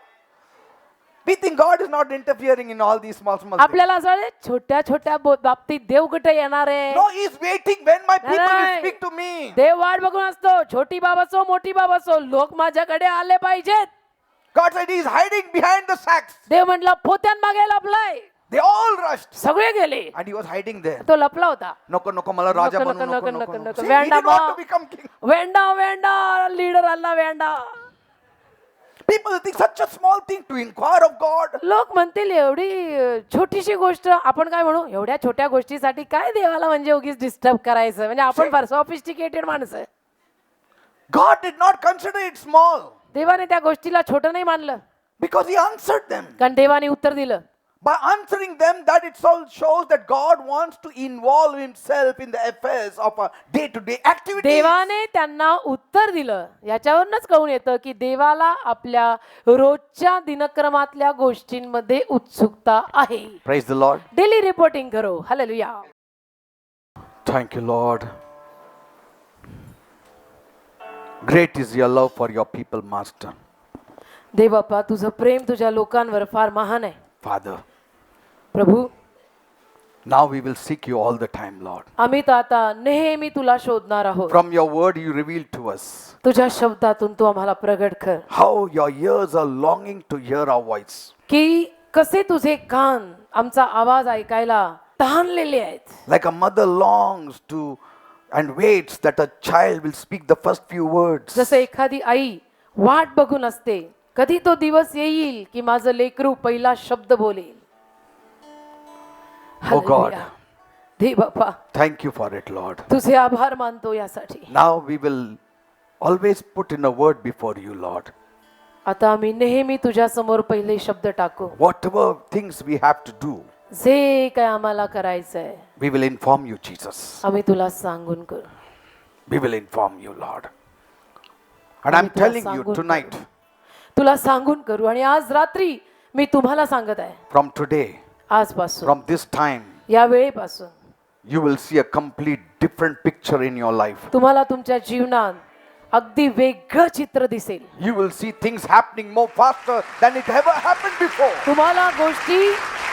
We think God is not interfering in all these small things. आपल्याला असं वाटतं, छोट्या छोट्या बाबतीत देव कुठे येणार आहे? No, he is waiting when my people will नाही. speak to me. देव वाट बघून असतो, छोटी बाब असो मोठी बाब असो, लोक माझ्याकडे आले पाहिजेत. God said he is hiding behind the sacks. देव म्हटलं पोत्यान मागे लपलाय. They all rushed. सगळे गेले, And he was hiding there. तो लपला होता. नको नको मला राजा नको, बनवू नको, नको नको, नको नको. नको. See, he Wanda did want बा. to become king. Wanda Wanda leader आला Wanda. People think such a small thing to inquire of God. लोक म्हणतील एवढी छोटीशी गोष्ट, आपण काय म्हणू, एवढ्या छोट्या गोष्टीसाठी काय देवाला म्हणजे उगीच डिस्टर्ब करायचं, म्हणजे आपण फार सॉफिस्टिकेटेड माणसं. God did not consider it small देवाने त्या गोष्टीला छोटं नाही मानलं, because he answered them. कारण देवाने उत्तर दिलं. By answering them, that itself shows that God wants to involve himself in the affairs of a day-to-day activity. देवाने त्यांना उत्तर दिलं, याच्यावरूनच कळून येतं की देवाला आपल्या रोजच्या दिनक्रमातल्या गोष्टींमध्ये उत्सुकता आहे. Praise the Lord. Daily reporting करो. Hallelujah. Thank you, Lord. Great is your love for your people, Master. देव बाप्पा, तुझं प्रेम तुझ्या लोकांवर फार महान आहे. Father, Prabhu, Now we will seek you all the time, Lord. आम्ही तर आता नेहमी तुला शोधणार आहोत. From your word you revealed to us तुझ्या शब्दातून तू आम्हाला प्रगट कर how your ears are longing to hear our voice. की कसे तुझे कान आमचा आवाज ऐकायला तहानलेले आहेत. Like a mother longs to and waits that a child will speak the first few words. जसं एखादी आई वाट बघून असते, कधी तो दिवस येईल की माझं लेकरू पहिला शब्द बोलेल. Oh God. Hallelujah. They Bappa, Thank you for it, Lord. तुझे आभार मानतो यासाठी. Now we will always put in a word before you, Lord. आता आम्ही नेहमी तुझ्या समोर पहिले शब्द टाकू. Whatever things we have to do, जे काय आम्हाला करायचंय we will inform you, Jesus. आम्ही तुला सांगून करू. We will inform you, Lord. And I'm आम्ही तुला telling you सांगून tonight, करू. तुला सांगून करू. आणि आज रात्री मी तुम्हाला सांगत आहे, from today, आजपासून from this time, या वेळेपासून you will see a complete different picture in your life. तुम्हाला तुमच्या जीवनात अगदी वेगळं चित्र दिसेल. You will see things happening more faster than it ever happened before. तुम्हाला गोष्टी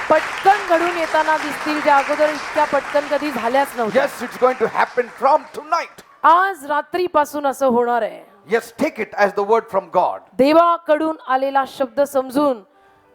पटकन घडून येताना दिसतील, ज्या अगोदर इतक्या पटकन कधी झाल्याच नव्हत्या. Yes, it's going to happen from tonight. आज रात्रीपासून असं होणार आहे. Yes, take it as the word from God. देवाकडून आलेला शब्द समजून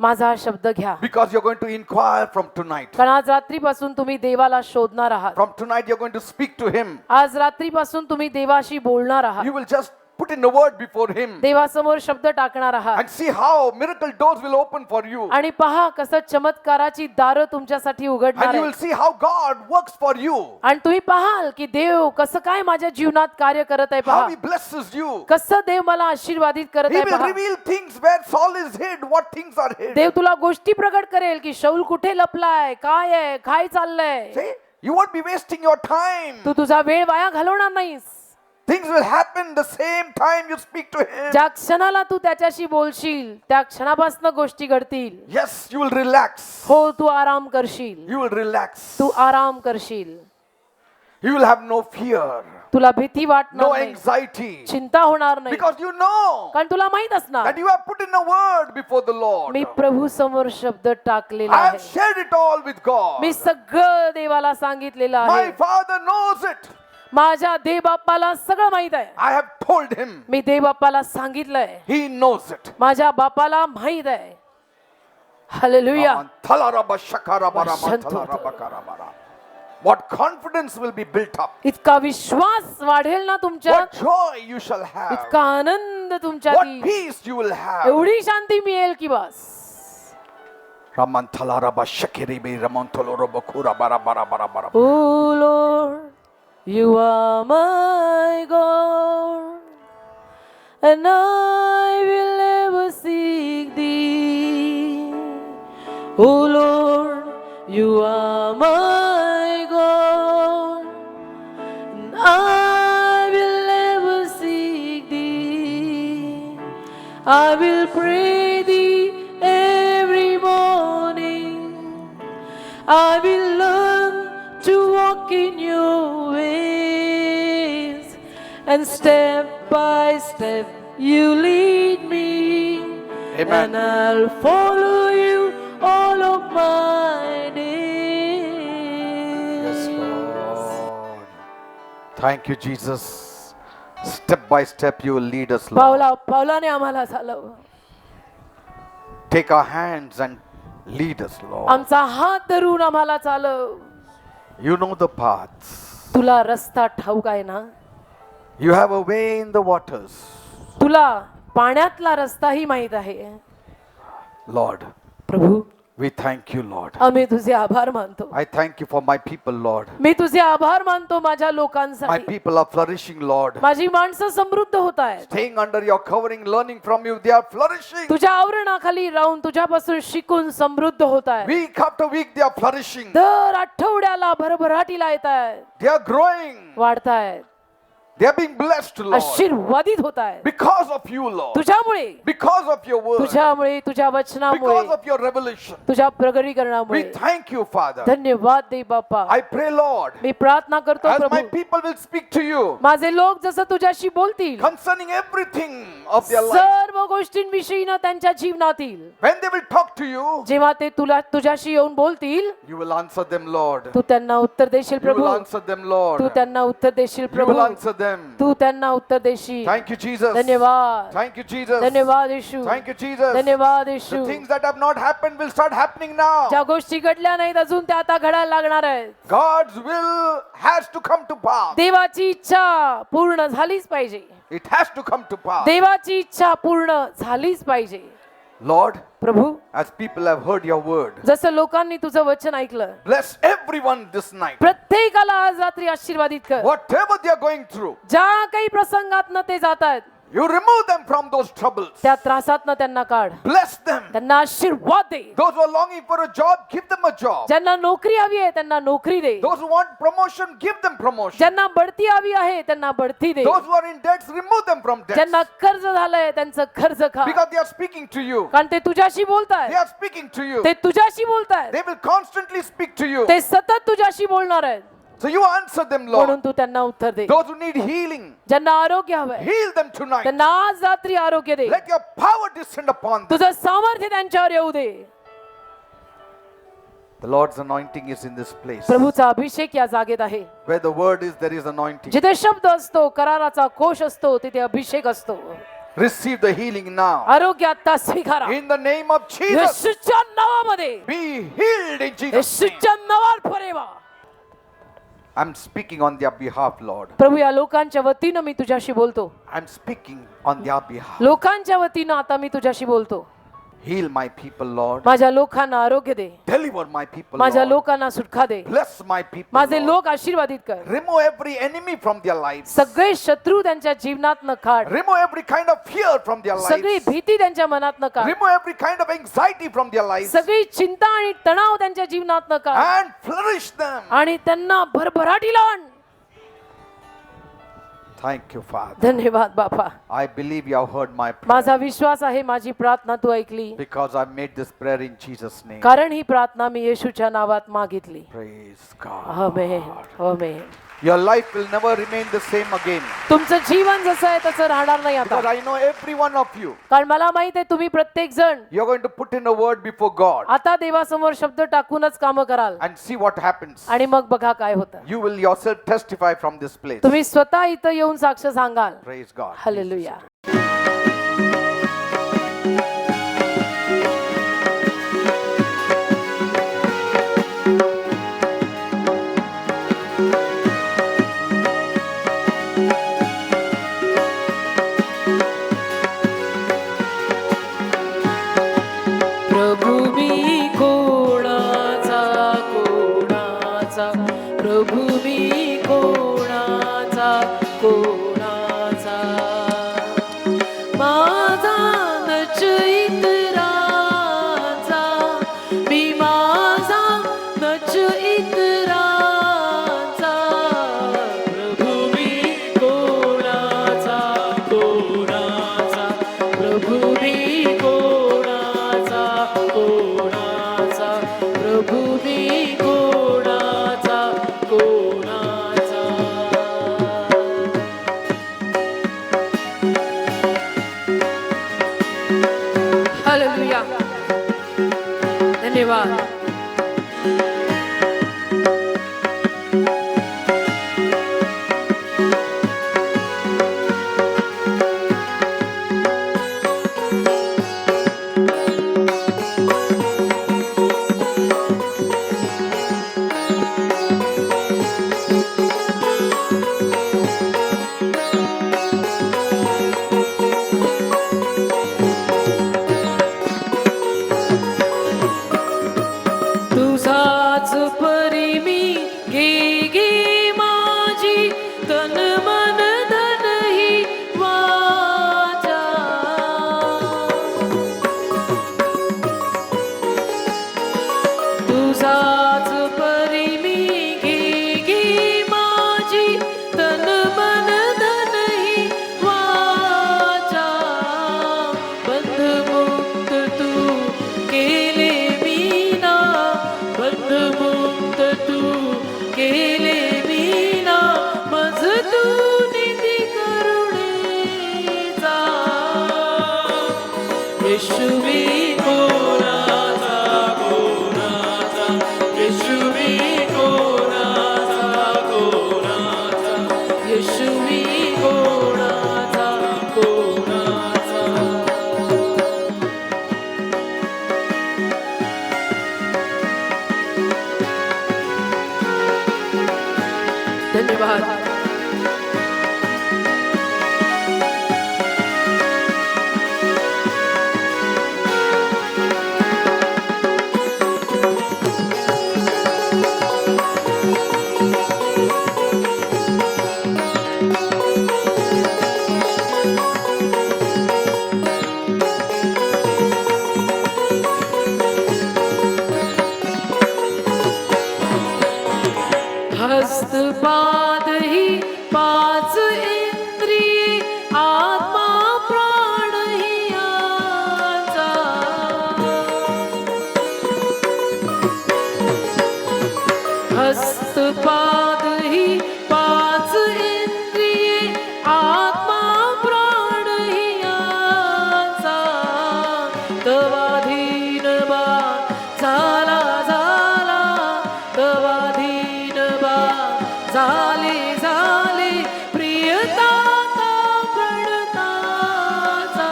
माझा हा शब्द घ्या. Because you're going to inquire from tonight. कारण आज रात्रीपासून तुम्ही देवाला शोधणार आहात. From tonight, you're going to speak to Him. आज रात्रीपासून तुम्ही देवाशी बोलणार आहात. You will just put in a word before Him देवासमोर शब्द टाकणार आहात. and see how miracle doors will open for you. आणि पहा कसं चमत्काराची दारं तुमच्यासाठी उघडणार And you आहे. will see how God works for you. आणि तुम्ही पाहाल की देव कसं काय माझ्या जीवनात कार्य करत आहे. How पहा He blesses you. कसं देव मला आशीर्वादित करत He आहे. will पहा reveal things where Saul is hid, what things are hid. देव तुला गोष्टी प्रगट करेल की शौल कुठे लपलाय, काय आहे, काय चाललंय. See, you won't be wasting your time. तू तुझा वेळ वाया घालवणार नाहीस. Things will happen the same time you speak to Him. ज्या क्षणाला तू त्याच्याशी बोलशील त्या क्षणापासून गोष्टी घडतील. Yes, you will relax. हो, तू आराम करशील. You will relax. तू आराम करशील. You will have no fear, तुला भीती वाटणार no नाही, anxiety. चिंता होणार नाही. Because you know कारण तुला माहित असणार that you have put in a word before the Lord. मी प्रभू समोर शब्द टाकलेला I have आहे. shared it all with God. मी सगळं देवाला सांगितलेलं My आहे. Father knows it. माझ्या देव बाप्पाला सगळं माहित आहे. I have told Him. मी देव बाप्पाला सांगितलंय. He knows it. माझ्या बापाला माहित आहे. Hallelujah. What confidence will be built up. इतका विश्वास वाढेल ना तुमच्यात, What joy you shall have. इतका आनंद तुमच्यात What येईल, peace you will have. एवढी शांती मिळेल की बस. Oh Lord, you are my God, and I will ever seek thee. Oh Lord, you are my God, and I will ever seek thee. I will pray thee every morning. I will learn to walk in your ways, and step by step you lead me. Amen. And I'll follow you all of my days. Yes, Lord. Thank you, Jesus. Step by step you will lead us, Lord. पावलाने आम्हाला चालव. Take our hands and lead us, Lord. आमचा हात धरून आम्हाला चालव. You know the paths. तुला रस्ता ठाऊक आहे ना. You have a way in the waters. तुला पाण्यातला रस्ताही माहित आहे. Lord, Prabhu, we thank you, Lord. आम्ही तुझे आभार मानतो. I thank you for my people, Lord. मी तुझे आभार मानतो माझ्या My लोकांसाठी. people are flourishing, Lord. माझी माणसं समृद्ध होत आहेत. Staying under your covering, learning from you, they are flourishing. तुझ्या आवरणाखाली राहून तुझ्यापासून शिकून समृद्ध होत आहेत. Week after week, they are flourishing. दर आठवड्याला भरभराटीला येत आहेत, They are growing. वाढतायत. They are being blessed, Lord. आशीर्वादित होत आहेत Because of you, Lord. तुझ्यामुळे, Because of your word. तुझ्यामुळे, तुझ्या वचनामुळे, Because of your revelation. तुझ्या प्रगटीकरणामुळे. We thank you, Father. धन्यवाद दे बाप्पा. I pray, Lord, मी प्रार्थना करतो as my Prabhu, people will speak to you माझे लोक जसं तुझ्याशी बोलतील concerning everything of their life. सर्व गोष्टींविषयी ना त्यांच्या जीवनातील, When they will talk to you, जेव्हा ते तुझ्याशी येऊन बोलतील, you will answer them, Lord. तू त्यांना उत्तर देशील You will Prabhu. answer them, Lord. तू त्यांना उत्तर देशील You will Prabhu. answer them. तू त्यांना उत्तर देशील. Thank you, Jesus. धन्यवाद, Thank you, Jesus. धन्यवाद येशू, Thank you, Jesus. धन्यवाद येशू. The things that have not happened will start happening now. ज्या गोष्टी घडल्या नाहीत अजून त्या आता घडायला लागणार आहेत. God's will has to come to pass. देवाची इच्छा पूर्ण झालीच पाहिजे. It has to come to pass. देवाची इच्छा पूर्ण झालीच पाहिजे. Lord, Prabhu, as people have heard your word, जसं लोकांनी तुझं वचन ऐकलं, bless everyone this night. प्रत्येकाला आज रात्री आशीर्वादित कर. Whatever they are going through, ज्या काही प्रसंगातनं ते जात आहेत you remove them from those troubles. त्या त्रासातनं त्यांना काढ. Bless them. त्यांना आशीर्वाद दे. Those who are longing for a job, give them a job. ज्यांना नोकरी हवी आहे त्यांना नोकरी दे. Those who want promotion, give them promotion. ज्यांना बढती हवी आहे त्यांना बढती दे. Those who are in debts, remove them from debts. ज्यांना कर्ज झालंय त्यांचं कर्ज खा. Because they are speaking to you. कारण ते तुझ्याशी They बोलतायत. are speaking to you. ते तुझ्याशी बोलतायत. They will constantly speak to you. ते सतत तुझ्याशी बोलणार आहेत. So you answer them, म्हणून Lord. तू त्यांना उत्तर दे. Those who need healing, ज्यांना आरोग्य हवंय heal them tonight. त्यांना आज रात्री आरोग्य दे. Let your power descend upon them. तुझं सामर्थ्य त्यांच्यावर येऊ दे. The Lord's anointing is in this place. प्रभूचा अभिषेक या जागेत आहे. Where the word is, there is anointing. जिथे शब्द असतो, कराराचा कोश असतो, तिथे अभिषेक असतो. Receive the healing now. आरोग्य आता स्वीकारा. In the name of Jesus, येशूच्या नावामध्ये, be healed in Jesus' name. येशूच्या नावात फरेवा. I'm speaking on their behalf, Lord. प्रभू, या लोकांच्या वतीनं मी तुझ्याशी बोलतो. I'm speaking on their behalf. लोकांच्या वतीनं आता मी तुझ्याशी बोलतो. Heal my people, Lord. माझ्या लोकांना आरोग्य दे. Deliver my people, माझ्या Lord. लोकांना सुटका दे. Bless my people, माझे Lord. लोक आशीर्वादित कर. Remove every enemy from their lives. सगळे शत्रू त्यांच्या जीवनातनं काढ. Remove every kind of fear from their सगळी lives. भीती त्यांच्या मनातनं काढ. Remove every kind of anxiety from their lives. सगळी चिंता आणि तणाव त्यांच्या जीवनातनं काढ. And flourish them. आणि त्यांना भरभराटीला आण. Thank you, Father. धन्यवाद बापा. I believe you have heard my prayer. माझा विश्वास आहे माझी प्रार्थना तू ऐकली. Because I made this prayer in Jesus' name. कारण ही प्रार्थना मी येशूच्या नावात मागितली. Praise God. Amen, amen. Your life will never remain the same again. तुमचं जीवन जसं आहे तसं राहणार नाही Because आता. I know every one of you, कारण मला माहित आहे तुम्ही प्रत्येक जण you're going to put in a word before God आता देवासमोर शब्द टाकूनच कामं कराल. and see what happens. आणि मग बघा काय होतं. You will yourself testify from this place. तुम्ही स्वतः इथं येऊन साक्ष सांगाल. Praise God. हालेलुया. प्रभू मी कोणाचा, कोणाचा, प्रभू मी कोणाचा, कोणाचा, माझा नच इतरांचा, मी माझा नच इतरांचा, प्रभू मी कोणाचा, कोणाचा, प्रभू मी कोणाचा, कोणाचा, प्रभू मी कोणाचा, कोणाचा. हालेलुया. धन्यवाद. तुझाच परी मी घे घे माझी तन मन धन ही वाचा. तुझाच परी मी घे घे माझी तन मन धन येशू मी कोणाचा कोणाचा येशू मी कोणाचा कोणाचा येशू मी कोणाचा कोणाचा. धन्यवाद. हस्तपाद ही पाच इंद्रिये आत्मा प्राण ही याचा. हस्तपाद ही पाच इंद्रिये आत्मा प्राण ही याचा. तवाधीन बा झाला झाला तवाधीन बा झाले झाले प्रियताता प्रणताचा.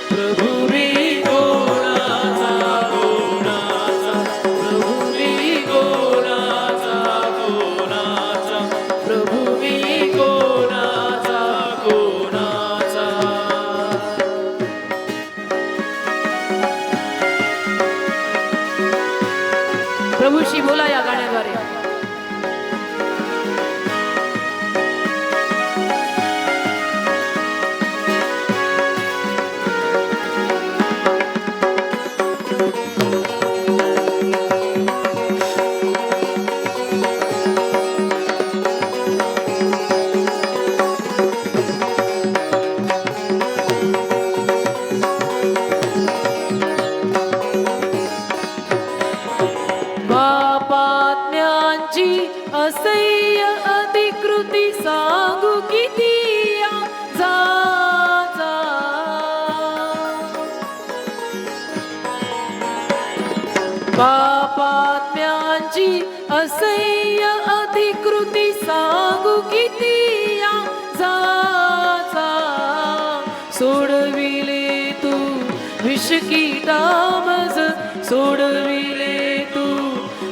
प्रभू मी कोणाचा कोणाचा प्रभू मी कोणाचा कोणाचा प्रभू मी कोणाचा कोणाचा. प्रभूशी बोला या गाण्याद्वारे. बापात्म्यांची असह्य अधिकृती सांगू किती या जा जा. बापात्म्यांची असह्य अधिकृती सांगू किती या जा जा. सोडविले तू विषकीटामज सोडविले तू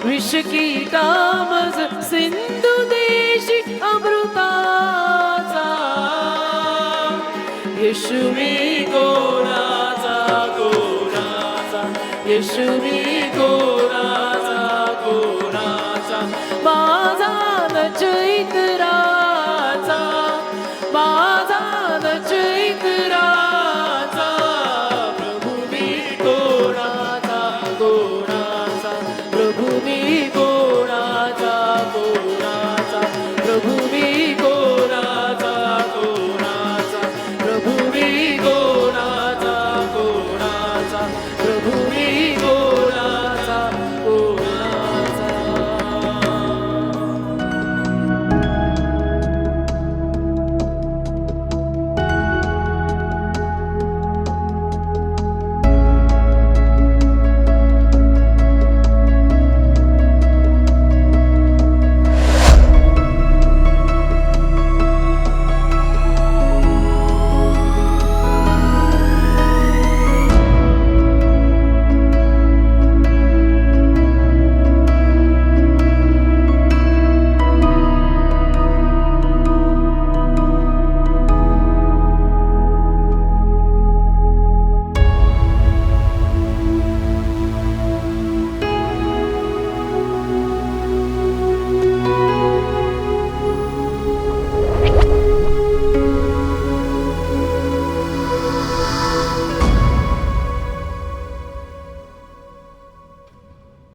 विषकीटामज सिंधू देशी अमृताचा. येशू मी कोणाचा कोणाचा येशू मी कोणाचा